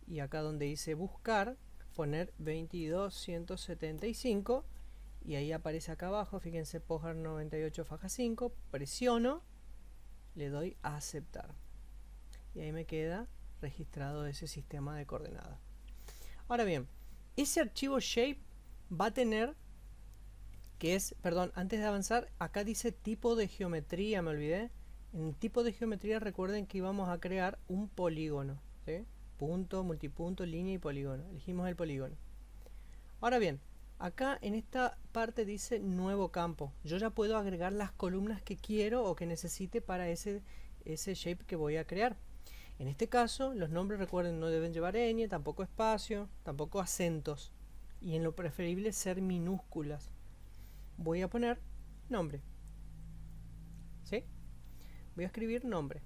S1: y acá donde dice buscar, poner 22175 y ahí aparece acá abajo, fíjense, PostGar 98 faja 5, presiono, le doy a aceptar y ahí me queda registrado ese sistema de coordenadas. Ahora bien, ese archivo shape va a tener que es, perdón, antes de avanzar, acá dice tipo de geometría, me olvidé. En tipo de geometría recuerden que íbamos a crear un polígono, ¿sí? Punto, multipunto, línea y polígono. Elegimos el polígono. Ahora bien, acá en esta parte dice nuevo campo. Yo ya puedo agregar las columnas que quiero o que necesite para ese shape que voy a crear. En este caso, los nombres, recuerden, no deben llevar ñ, tampoco espacio, tampoco acentos. Y en lo preferible ser minúsculas. Voy a poner nombre. ¿Sí? Voy a escribir nombre.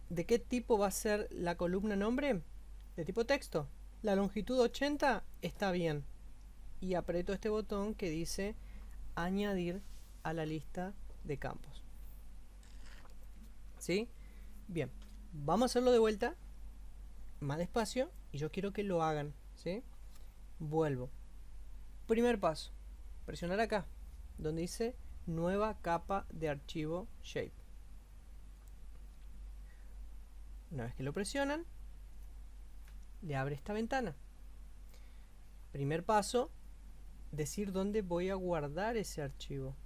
S1: ¿De qué tipo va a ser la columna nombre? De tipo texto. La longitud 80 está bien. Y aprieto este botón que dice añadir a la lista de campos. ¿Sí? Bien. Vamos a hacerlo de vuelta. Más despacio. Y yo quiero que lo hagan. ¿Sí? Vuelvo. Primer paso. Presionar acá, donde dice nueva capa de archivo shape. Una vez que lo presionan, le abre esta ventana. Primer paso, decir dónde voy a guardar ese archivo.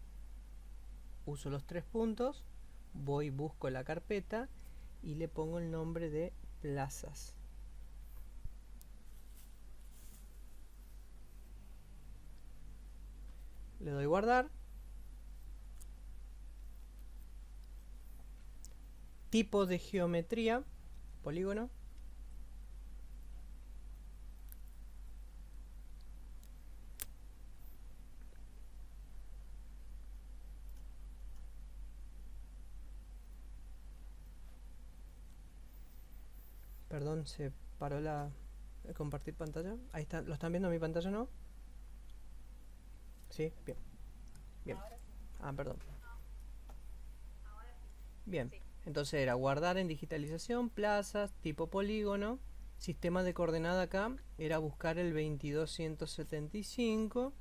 S1: Uso los 3 puntos, voy, busco la carpeta y le pongo el nombre de plazas. Le doy guardar. Tipo de geometría, polígono. Perdón, se paró el compartir pantalla. Ahí está, ¿lo están viendo en mi pantalla, no? Sí, bien. Bien. Ah, perdón. Bien. Entonces era guardar en digitalización, plazas, tipo polígono. Sistema de coordenada acá era buscar el 22175.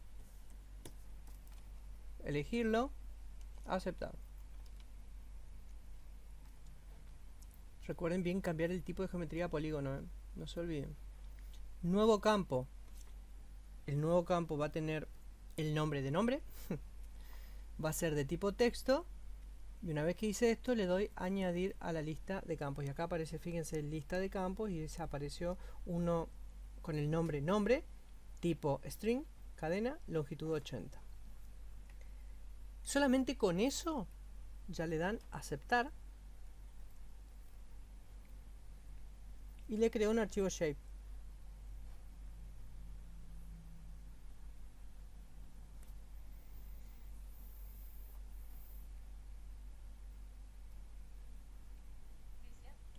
S1: Elegirlo. Aceptar. Recuerden bien cambiar el tipo de geometría a polígono, no se olviden. Nuevo campo. El nuevo campo va a tener el nombre de nombre. Va a ser de tipo texto. Y una vez que hice esto, le doy añadir a la lista de campos. Y acá aparece, fíjense, lista de campos. Y apareció uno con el nombre, tipo string, cadena, longitud 80. Solamente con eso ya le dan aceptar. Y le creo un archivo shape.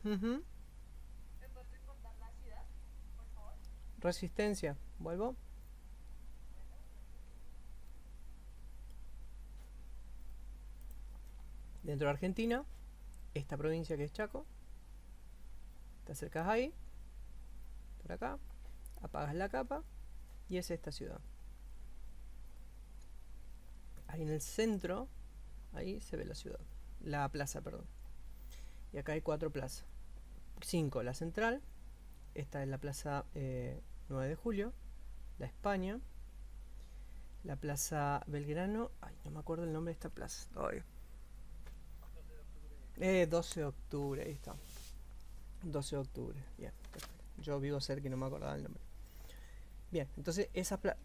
S4: ¿Me puedes recordar la ciudad, por favor?
S1: Resistencia. Vuelvo. Dentro de Argentina, esta provincia que es Chaco, te acercas ahí, por acá, apagas la capa y es esta ciudad. Ahí en el centro, ahí se ve la ciudad, la plaza, perdón. Y acá hay 4 plazas. 5, la central, esta es la plaza 9 de julio, la España, la plaza Belgrano, ay, no me acuerdo el nombre de esta plaza. Ay. 12 de octubre, ahí está. 12 de octubre, bien, perfecto. Yo vivo cerca y no me acordaba el nombre. Bien, entonces esa plaza...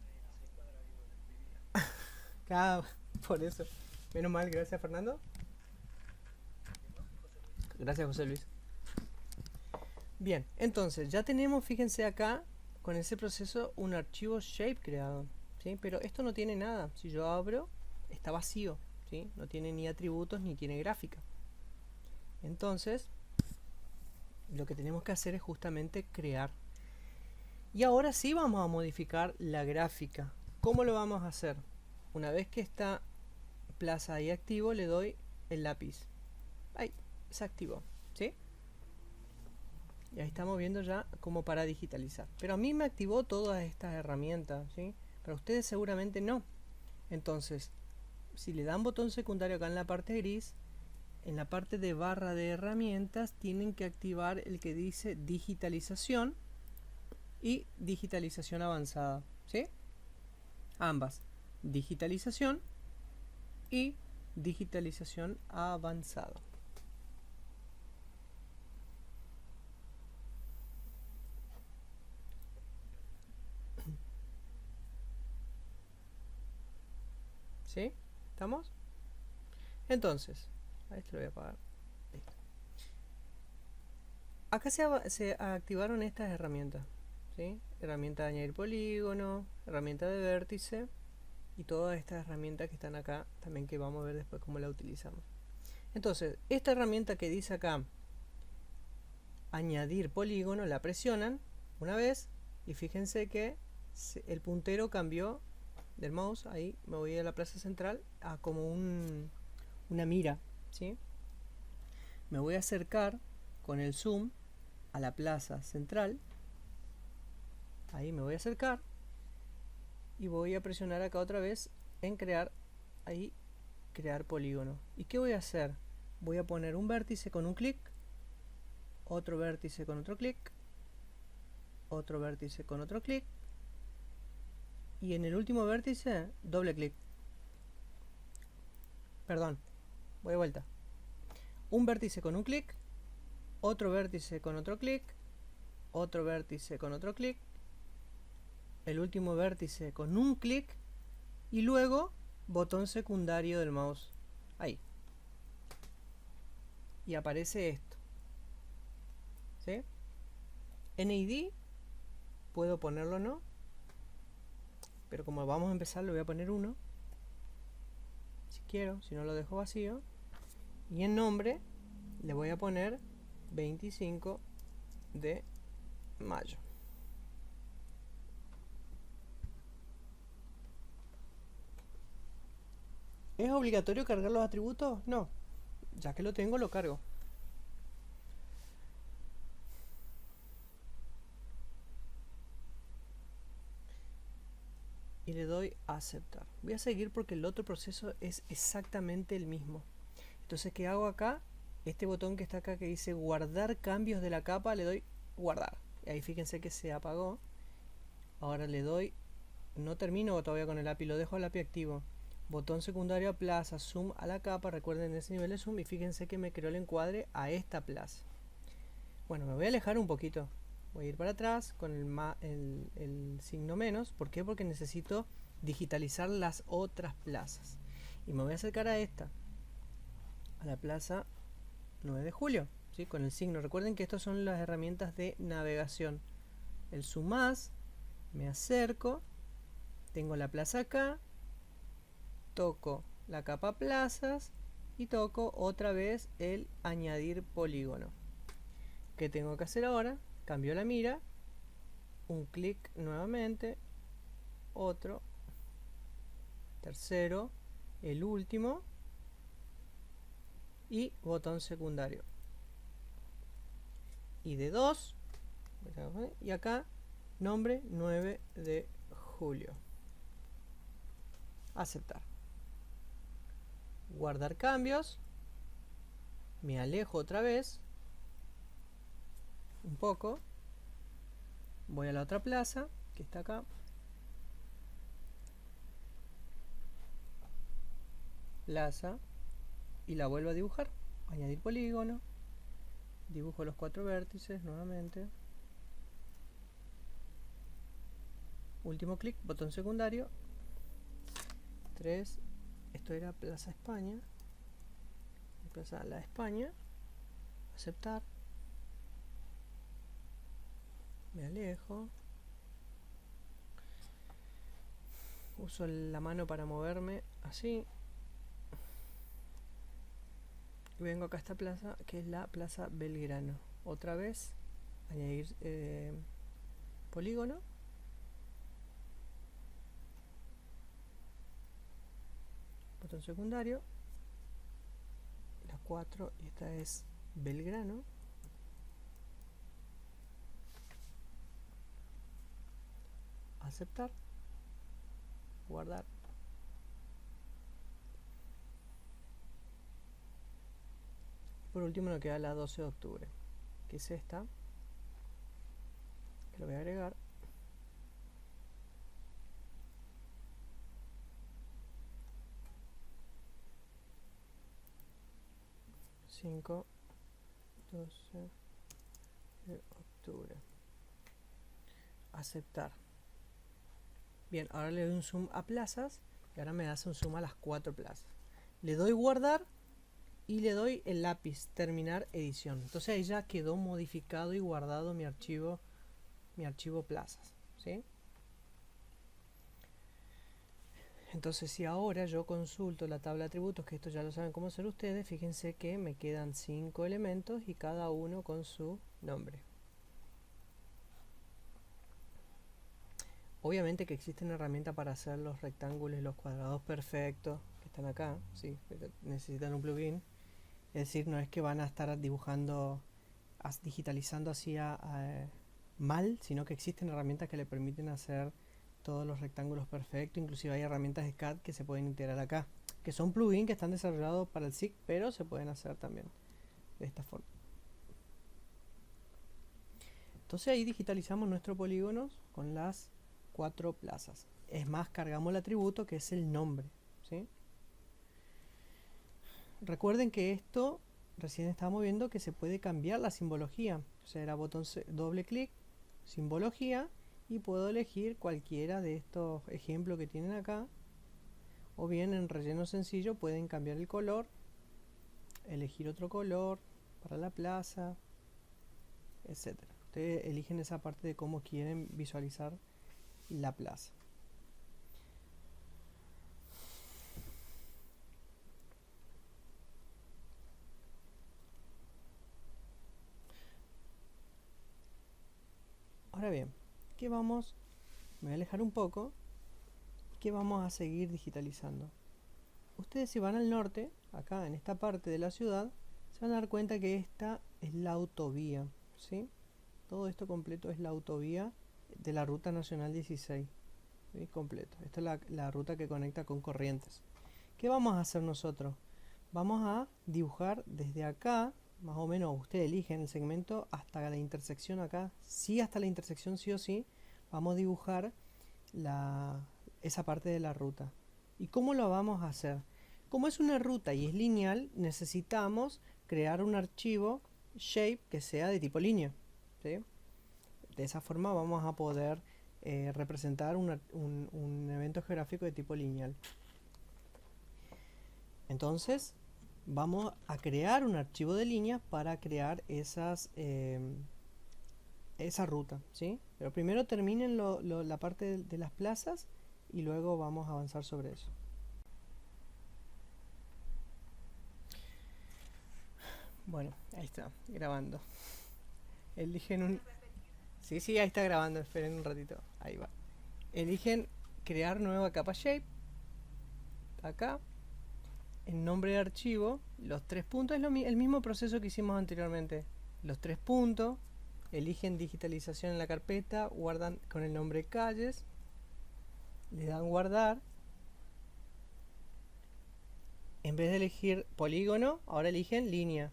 S1: por eso. Menos mal, gracias Fernando. Gracias José Luis. Bien, entonces ya tenemos, fíjense acá, con ese proceso un archivo shape creado, ¿sí? Pero esto no tiene nada. Si yo abro, está vacío, ¿sí? No tiene ni atributos ni tiene gráfica. Entonces, lo que tenemos que hacer es justamente crear. Y ahora sí vamos a modificar la gráfica. ¿Cómo lo vamos a hacer? Una vez que está plaza ahí activo, le doy el lápiz. Ahí, se activó, ¿sí? Y ahí estamos viendo ya como para digitalizar. Pero a mí me activó todas estas herramientas, ¿sí? Para ustedes seguramente no. Entonces, si le dan botón secundario acá en la parte gris, en la parte de barra de herramientas tienen que activar el que dice digitalización y digitalización avanzada, ¿sí? Ambas, digitalización y digitalización avanzada. ¿Sí? ¿Estamos? Entonces, a este lo voy a apagar. Listo. Acá se activaron estas herramientas, ¿sí? Herramienta de añadir polígono, herramienta de vértice y todas estas herramientas que están acá también, que vamos a ver después cómo la utilizamos. Entonces, esta herramienta que dice acá añadir polígono, la presionan una vez y fíjense que el puntero cambió del mouse, ahí me voy a la plaza central, a como una mira, ¿sí? Me voy a acercar con el zoom a la plaza central, ahí me voy a acercar y voy a presionar acá otra vez en crear, ahí crear polígono. ¿Y qué voy a hacer? Voy a poner un vértice con un clic, otro vértice con otro clic, otro vértice con otro clic, y en el último vértice doble clic. Perdón, voy de vuelta. Un vértice con un clic, otro vértice con otro clic, otro vértice con otro clic, el último vértice con un clic y luego botón secundario del mouse. Ahí. Y aparece esto, ¿sí? NID puedo ponerlo o no, pero como vamos a empezar le voy a poner 1 si quiero, si no lo dejo vacío, y en nombre le voy a poner 25 de mayo. ¿Es obligatorio cargar los atributos? No, ya que lo tengo lo cargo. Y le doy a aceptar. Voy a seguir porque el otro proceso es exactamente el mismo. Entonces, ¿qué hago acá? Este botón que está acá que dice guardar cambios de la capa, le doy guardar. Y ahí fíjense que se apagó. Ahora le doy, no termino todavía con el API, lo dejo el API activo. Botón secundario a plaza, zoom a la capa, recuerden ese nivel de zoom y fíjense que me creó el encuadre a esta plaza. Bueno, me voy a alejar un poquito. Voy a ir para atrás con el signo menos. ¿Por qué? Porque necesito digitalizar las otras plazas. Y me voy a acercar a esta, a la plaza 9 de julio, ¿sí? Con el signo. Recuerden que estas son las herramientas de navegación. El zoom más, me acerco, tengo la plaza acá, toco la capa plazas y toco otra vez el añadir polígono. ¿Qué tengo que hacer ahora? Cambio la mira, un clic nuevamente, otro, tercero, el último, y botón secundario. Y de 2, y acá nombre 9 de julio. Aceptar. Guardar cambios. Me alejo otra vez un poco. Voy a la otra plaza que está acá. Plaza. Y la vuelvo a dibujar. Añadir polígono. Dibujo los 4 vértices nuevamente. Último clic, botón secundario. 3. Esto era Plaza España. Plaza La España. Aceptar. Me alejo. Uso la mano para moverme así. Y vengo acá a esta plaza, que es la Plaza Belgrano. Otra vez, añadir polígono. Botón secundario. La 4, y esta es Belgrano. Aceptar. Guardar. Por último nos queda la 12 de octubre, que es esta, que lo voy a agregar. (5, 12 de octubre). Aceptar. Bien, ahora le doy un zoom a plazas y ahora me hace un zoom a las 4 plazas. Le doy guardar y le doy el lápiz, terminar edición. Entonces ahí ya quedó modificado y guardado mi archivo plazas, ¿sí? Entonces si ahora yo consulto la tabla de atributos, que esto ya lo saben cómo hacer ustedes, fíjense que me quedan 5 elementos y cada uno con su nombre. Obviamente que existen herramientas para hacer los rectángulos y los cuadrados perfectos, que están acá, sí, pero necesitan un plugin. Es decir, no es que van a estar dibujando, digitalizando así mal, sino que existen herramientas que le permiten hacer todos los rectángulos perfectos. Inclusive hay herramientas de CAD que se pueden integrar acá, que son plugins que están desarrollados para el SIG, pero se pueden hacer también de esta forma. Entonces ahí digitalizamos nuestros polígonos con las 4 plazas. Es más, cargamos el atributo que es el nombre, ¿sí? Recuerden que esto recién estábamos viendo que se puede cambiar la simbología. O sea, era botón doble clic, simbología, y puedo elegir cualquiera de estos ejemplos que tienen acá. O bien en relleno sencillo pueden cambiar el color, elegir otro color para la plaza, etcétera. Ustedes eligen esa parte de cómo quieren visualizar la plaza. Ahora bien, ¿qué vamos? Me voy a alejar un poco. ¿Qué vamos a seguir digitalizando? Ustedes si van al norte, acá en esta parte de la ciudad, se van a dar cuenta que esta es la autovía, ¿sí? Todo esto completo es la autovía de la Ruta Nacional 16, ¿sí? Completo. Esta es la ruta que conecta con Corrientes. ¿Qué vamos a hacer nosotros? Vamos a dibujar desde acá, más o menos ustedes eligen el segmento hasta la intersección acá. Sí, hasta la intersección sí o sí, vamos a dibujar esa parte de la ruta. ¿Y cómo lo vamos a hacer? Como es una ruta y es lineal, necesitamos crear un archivo shape que sea de tipo línea, ¿sí? De esa forma vamos a poder representar un evento geográfico de tipo lineal. Entonces vamos a crear un archivo de línea para crear esa ruta, ¿sí? Pero primero terminen la parte de las plazas y luego vamos a avanzar sobre eso. Bueno, ahí está, grabando. Eligen un... Sí, ahí está grabando, esperen un ratito. Ahí va. Eligen crear nueva capa shape. Acá. en nombre de archivo, los 3 puntos, es el mismo proceso que hicimos anteriormente. Los 3 puntos, eligen digitalización en la carpeta, guardan con el nombre calles, le dan guardar. En vez de elegir polígono, ahora eligen línea,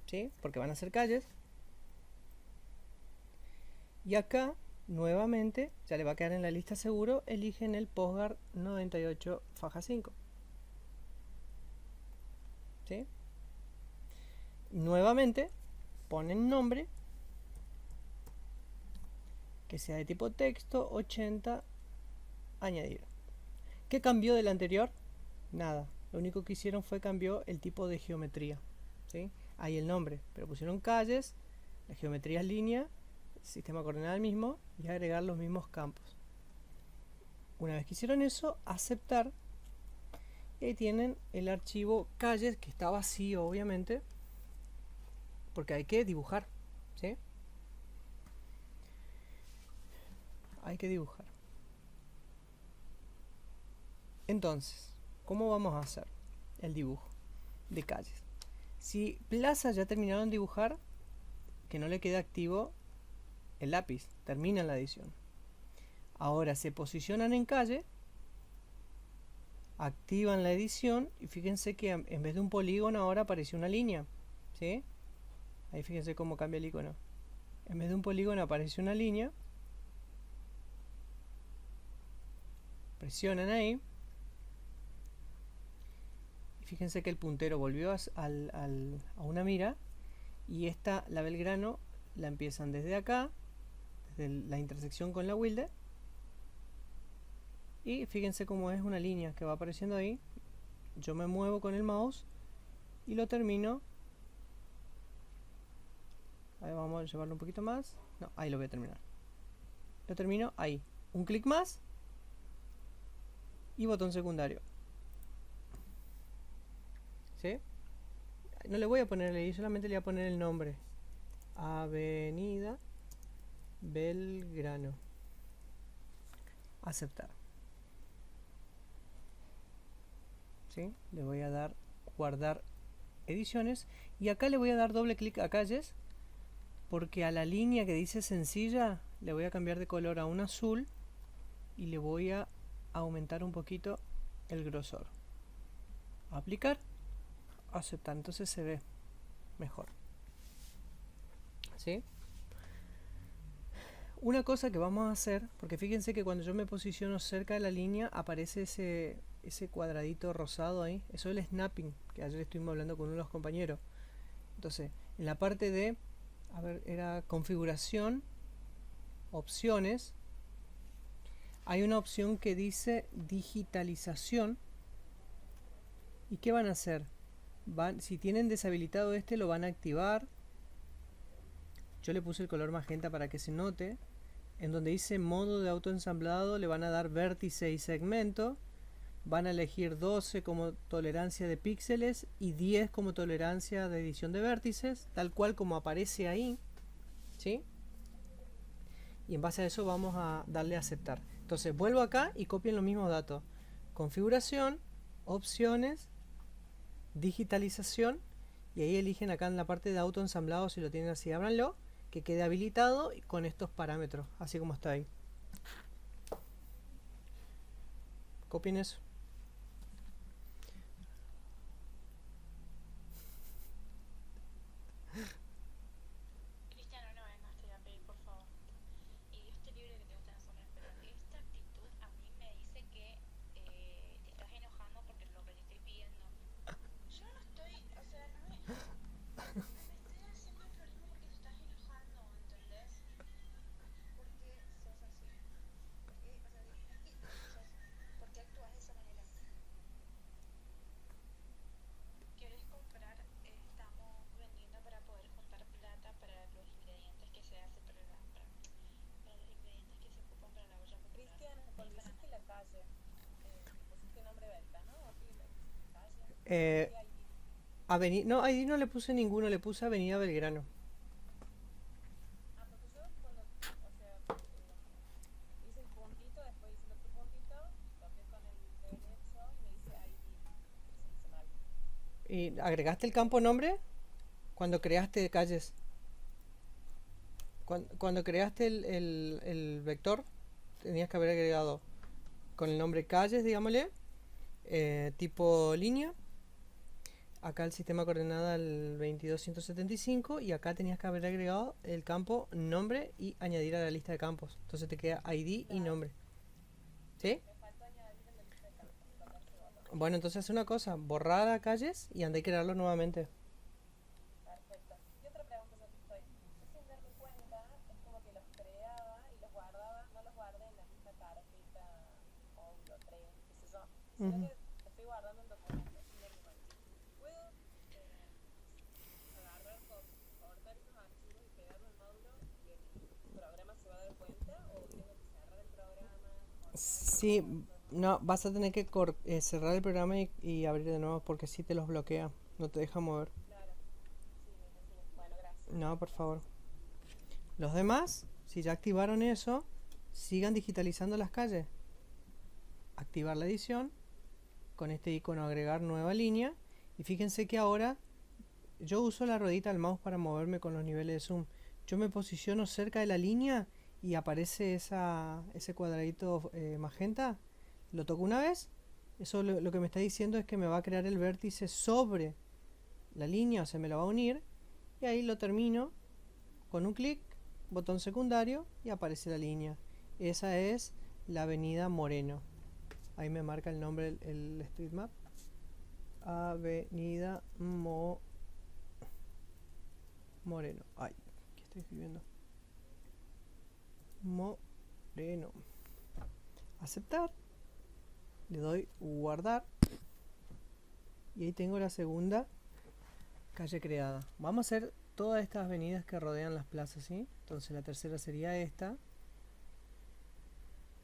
S1: ¿sí? Porque van a ser calles. Y acá, nuevamente, ya le va a quedar en la lista seguro, eligen el PostGuard 98 faja 5. ¿Sí? Nuevamente, ponen nombre, que sea de tipo texto, 80, añadir. ¿Qué cambió del anterior? Nada. Lo único que hicieron fue cambió el tipo de geometría. ¿Sí? Ahí el nombre, pero pusieron calles, la geometría es línea, el sistema coordenado el mismo, y agregar los mismos campos. Una vez que hicieron eso, aceptar. Y ahí tienen el archivo calles, que está vacío obviamente, porque hay que dibujar, ¿sí? Hay que dibujar. Entonces, ¿cómo vamos a hacer el dibujo de calles? Si plazas ya terminaron de dibujar, que no le quede activo el lápiz, terminan la edición. Ahora se posicionan en calle, activan la edición y fíjense que en vez de un polígono ahora apareció una línea, ¿sí? Ahí fíjense cómo cambia el icono. En vez de un polígono apareció una línea. Presionan ahí. Y fíjense que el puntero volvió a una mira. Y esta, la Belgrano, la empiezan desde acá, desde la intersección con la Wilde. Y fíjense cómo es una línea que va apareciendo ahí. Yo me muevo con el mouse y lo termino. Ahí vamos a llevarlo un poquito más. No, ahí lo voy a terminar. Lo termino ahí. Un clic más. Y botón secundario. ¿Sí? No le voy a poner el ID, solamente le voy a poner el nombre. Avenida Belgrano. Aceptar. ¿Sí? Le voy a dar guardar ediciones. Y acá le voy a dar doble clic a calles. Porque a la línea que dice sencilla le voy a cambiar de color a un azul. Y le voy a aumentar un poquito el grosor. Aplicar. Aceptar. Entonces se ve mejor. ¿Sí? Una cosa que vamos a hacer, porque fíjense que cuando yo me posiciono cerca de la línea aparece ese cuadradito rosado ahí. Eso es el snapping, que ayer estuvimos hablando con uno de los compañeros. Entonces, en la parte de, a ver, era configuración, opciones, hay una opción que dice digitalización. ¿Y qué van a hacer? Si tienen deshabilitado este, lo van a activar. Yo le puse el color magenta para que se note. En donde dice modo de autoensamblado le van a dar vértice y segmento. Van a elegir 12 como tolerancia de píxeles y 10 como tolerancia de edición de vértices, tal cual como aparece ahí, ¿sí? Y en base a eso vamos a darle a aceptar. Entonces vuelvo acá y copien los mismos datos. Configuración, opciones, digitalización, y ahí eligen acá en la parte de autoensamblado, si lo tienen así, ábranlo, que quede habilitado con estos parámetros, así como está ahí. Copien eso.
S5: Cristiano, no vengas, te voy a pedir por favor. Y Dios te libre que te gusten las sombras, pero esta actitud a mí me dice que te estás enojando porque lo que te estoy pidiendo. Yo no estoy, o sea, no me estoy haciendo el problema porque te estás enojando, ¿entendés? Porque sos así. Porque, o sea, ¿por qué actúas de esa manera? ¿Quieres comprar? Estamos vendiendo para poder juntar plata para los ingredientes que se hace para los ingredientes que se ocupan para la olla popular.
S4: Cristian, cuando hiciste la calle, ¿pusiste nombre Belgrano o aquí le pusiste calle?
S1: No, ID no le puse ninguno, le puse Avenida Belgrano.
S4: Ah, porque yo cuando, o sea, hice el puntito, después hice el otro puntito, toqué con el derecho y me dice ID.
S1: ¿Y agregaste el campo nombre cuando creaste calles? Cuando creaste el vector, tenías que haber agregado con el nombre calles, digámosle, tipo línea. Acá el sistema coordenada el 22175 y acá tenías que haber agregado el campo nombre y añadir a la lista de campos. Entonces te queda ID y nombre. ¿Sí?
S4: Me faltó añadir en la lista de campos, 14 votos.
S1: Bueno, entonces haz una cosa, borrar a calles y andá a crearlo nuevamente.
S4: Perfecto. Y otra pregunta, ya que estoy. Yo sin darme cuenta, es como que los creaba y los guardaba, no los guardé en la misma carpeta, módulo 3, qué sé yo, sino
S1: Ujú.
S4: que estoy guardando en documentos sin darme cuenta. ¿Puedo agarrar, cortar esos archivos y pegarlo al módulo y el programa se va a dar cuenta o tengo que cerrar el programa, cortarlo,
S1: Sí,
S4: cómo es todo?
S1: no, vas a tener que cerrar el programa y abrir de nuevo porque si te los bloquea, no te deja mover.
S4: Claro, sí, me imagino. Bueno, gracias.
S1: No, por favor. Los demás, si ya activaron eso, sigan digitalizando las calles. Activar la edición, con este icono agregar nueva línea. Y fíjense que ahora yo uso la ruedita del mouse para moverme con los niveles de zoom. Yo me posiciono cerca de la línea y aparece ese cuadradito magenta. Lo toco una vez. Eso lo que me está diciendo es que me va a crear el vértice sobre la línea, o sea, me la va a unir. Y ahí lo termino con un clic, botón secundario y aparece la línea. Esa es la avenida Moreno. Ahí me marca el nombre el StreetMap. Avenida Moreno. Ay, ¿qué estoy escribiendo? Moreno. Aceptar. Le doy guardar. Y ahí tengo la segunda calle creada. Vamos a hacer todas estas avenidas que rodean las plazas, ¿sí? Entonces la tercera sería esta.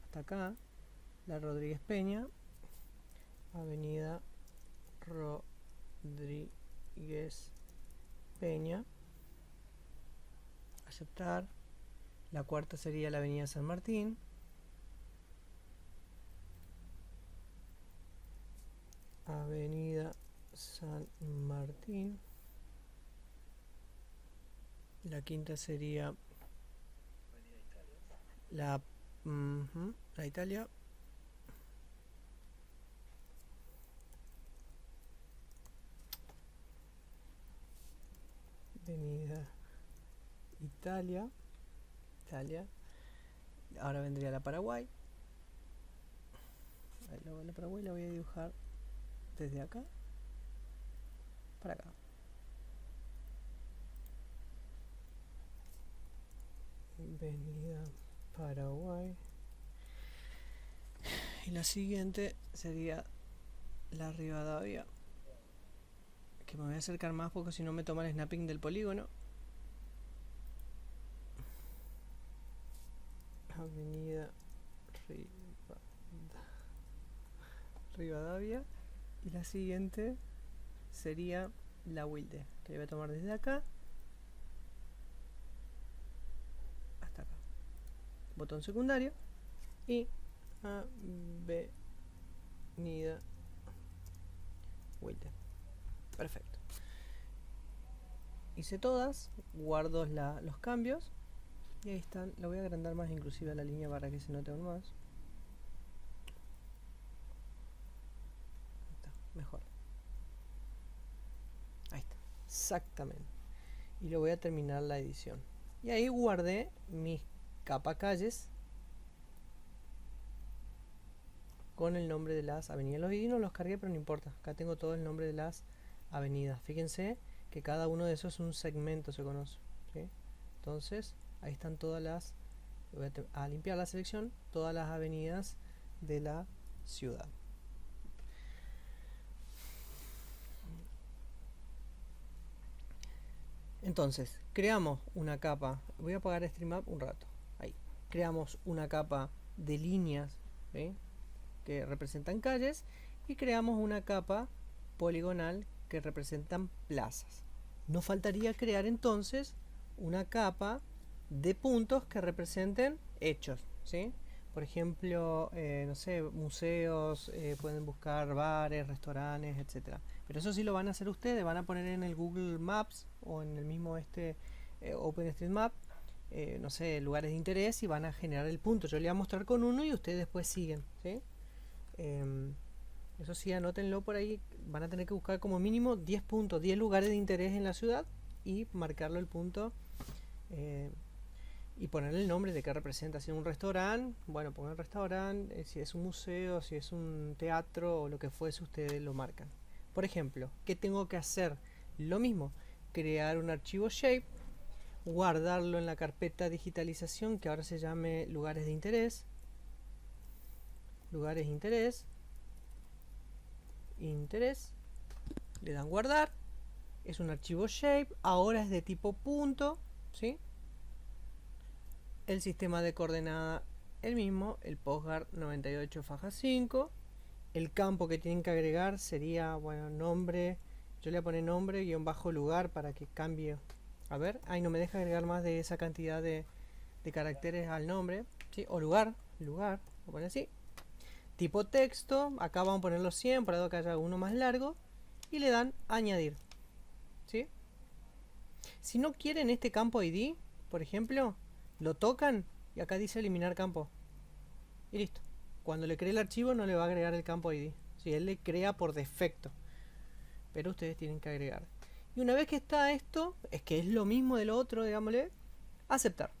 S1: Hasta acá. La Rodríguez Peña. Avenida Rodríguez Peña. Aceptar. La cuarta sería la avenida San Martín. Avenida San Martín. La quinta sería la Italia. Avenida Italia. Ahora vendría la Paraguay. La Paraguay la voy a dibujar desde acá para acá. Avenida Paraguay. Y la siguiente sería la Rivadavia. Que me voy a acercar más porque si no me toma el snapping del polígono. Avenida Rivadavia. Y la siguiente sería la Wilde, que le voy a tomar desde acá hasta acá. Botón secundario y Avenida Wilde. Perfecto. Hice todas, guardo los cambios y ahí están. La voy a agrandar más inclusive a la línea para que se note aún más. Ahí está, mejor. Ahí está, exactamente. Y lo voy a terminar la edición. Y ahí guardé mis capacalles con el nombre de las avenidas. Los ID no los cargué, pero no importa. Acá tengo todo el nombre de las avenidas. Fíjense que cada uno de esos es un segmento, se conoce, ¿sí? Entonces, ahí están todas las... Voy a limpiar la selección, todas las avenidas de la ciudad. Entonces, creamos una capa. Voy a apagar StreetMap un rato. Ahí. Creamos una capa de líneas, ¿sí?, que representan calles, y creamos una capa poligonal que representan plazas. Nos faltaría crear entonces una capa de puntos que representen hechos, ¿sí? Por ejemplo, no sé, museos, pueden buscar bares, restaurantes, etcétera. Pero eso sí lo van a hacer ustedes, van a poner en el Google Maps o en el mismo OpenStreetMap, no sé, lugares de interés y van a generar el punto. Yo les voy a mostrar con uno y ustedes después siguen, ¿sí? Eso sí, anótenlo por ahí, van a tener que buscar como mínimo 10 puntos, 10 lugares de interés en la ciudad y marcarlo el punto y ponerle el nombre de qué representa. Si es un restaurante, bueno, pongan restaurante, si es un museo, si es un teatro o lo que fuese, ustedes lo marcan. Por ejemplo, ¿qué tengo que hacer? Lo mismo, crear un archivo shape, guardarlo en la carpeta digitalización que ahora se llame lugares de interés, lugares de interés, le dan guardar, es un archivo shape, ahora es de tipo punto, ¿sí? El sistema de coordenada el mismo, el PostGuard 98 faja 5, el campo que tienen que agregar sería, bueno, nombre, yo le voy a poner nombre guión bajo lugar para que cambie. A ver, ahí no me deja agregar más de esa cantidad de caracteres al nombre, ¿sí? O lugar, voy a poner así. Tipo texto, acá vamos a poner los 100 para que haya uno más largo y le dan añadir, ¿sí? Si no quieren este campo ID, por ejemplo, lo tocan y acá dice eliminar campo y listo. Cuando le cree el archivo no le va a agregar el campo ID, ¿sí? Él le crea por defecto, pero ustedes tienen que agregar. Y una vez que está esto, es que es lo mismo del otro, digámosle, aceptar.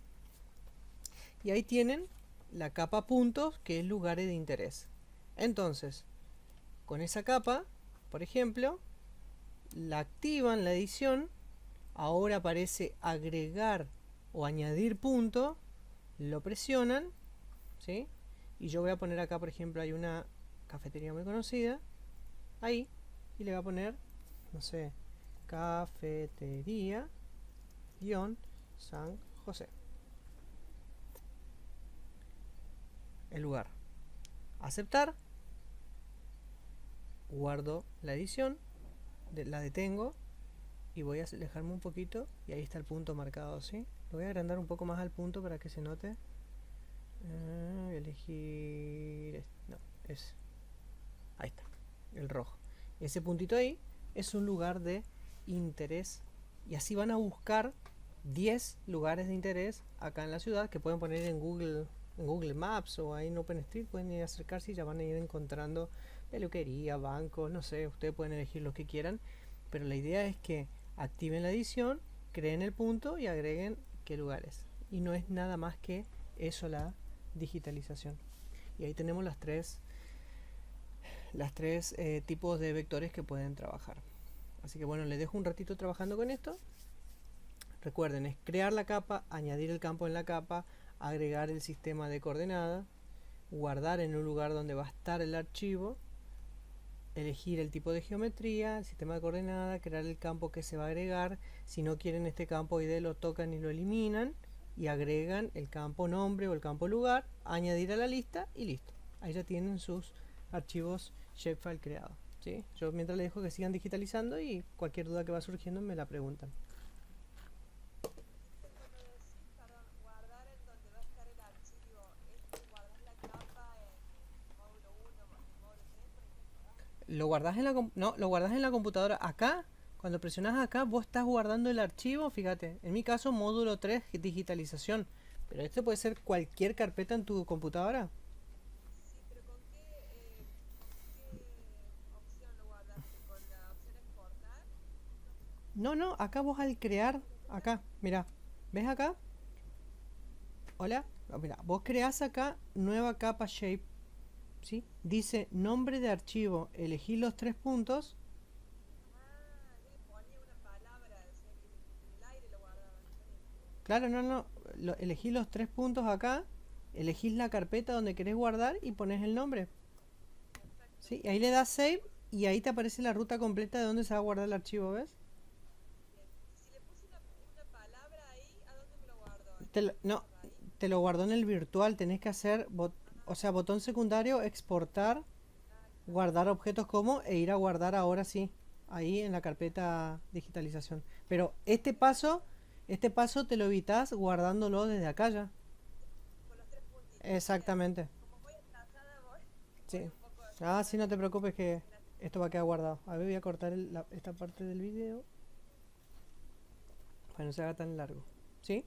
S1: Y ahí tienen la capa puntos, que es lugares de interés. Entonces, con esa capa, por ejemplo, la activan la edición, ahora aparece agregar o añadir punto, lo presionan, ¿sí? Y yo voy a poner acá, por ejemplo, hay una cafetería muy conocida, ahí, y le voy a poner, no sé, cafetería San José, el lugar, aceptar, guardo la edición, la detengo y voy a alejarme un poquito y ahí está el punto marcado, ¿sí? Lo voy a agrandar un poco más al punto para que se note. Voy a elegir, no, es, ahí está, el rojo. Ese puntito ahí es un lugar de interés y así van a buscar 10 lugares de interés acá en la ciudad que pueden poner en Google Maps o ahí en OpenStreet, pueden ir a acercarse y ya van a ir encontrando peluquería, bancos, no sé, ustedes pueden elegir lo que quieran, pero la idea es que activen la edición, creen el punto y agreguen qué lugares. Y no es nada más que eso la digitalización. Y ahí tenemos las tres tipos de vectores que pueden trabajar. Así que bueno, les dejo un ratito trabajando con esto. Recuerden, es crear la capa, añadir el campo en la capa, agregar el sistema de coordenadas, guardar en un lugar donde va a estar el archivo, elegir el tipo de geometría, el sistema de coordenadas, crear el campo que se va a agregar. Si no quieren este campo ID, lo tocan y lo eliminan y agregan el campo nombre o el campo lugar, añadir a la lista y listo. Ahí ya tienen sus archivos shapefile creados, ¿sí? Yo mientras les dejo que sigan digitalizando y cualquier duda que va surgiendo me la preguntan.
S4: Guardar en donde va a estar el archivo, guardar la capa en módulo 1, en módulo 3, por ejemplo.
S1: Lo guardas en lo guardas en la computadora. Acá, cuando presionas acá, vos estás guardando el archivo, fíjate. En mi caso, módulo 3, digitalización. Pero este puede ser cualquier carpeta en tu computadora.
S4: Sí, pero ¿con qué opción lo guardaste? ¿Con la opción exportar?
S1: No, acá vos al crear, acá, mira, ¿ves acá? Hola, mira, vos creás acá nueva capa shape, ¿sí? Dice nombre de archivo, elegí los 3 puntos.
S4: Yo le ponía una palabra, decía que en el aire lo guardaba.
S1: Claro, no, elegí los 3 puntos acá, elegís la carpeta donde querés guardar y pones el nombre. ¿Sí? Y ahí le das save y ahí te aparece la ruta completa de donde se va a guardar el archivo, ¿ves?
S4: Y si le puse una palabra ahí, ¿a dónde me lo guardo?
S1: No, te lo guardó en el virtual, tenés que hacer, o sea, botón secundario, exportar, guardar objetos como e ir a guardar ahora sí, ahí en la carpeta digitalización. Pero este paso te lo evitas guardándolo desde acá ya.
S4: Con los 3 puntitos.
S1: Exactamente.
S4: Como voy atrasada, voy
S1: Sí.
S4: un poco
S1: Ah, sí, no te preocupes que Esto va a quedar guardado. A ver, voy a cortar esta parte del video para no se haga tan largo. ¿Sí?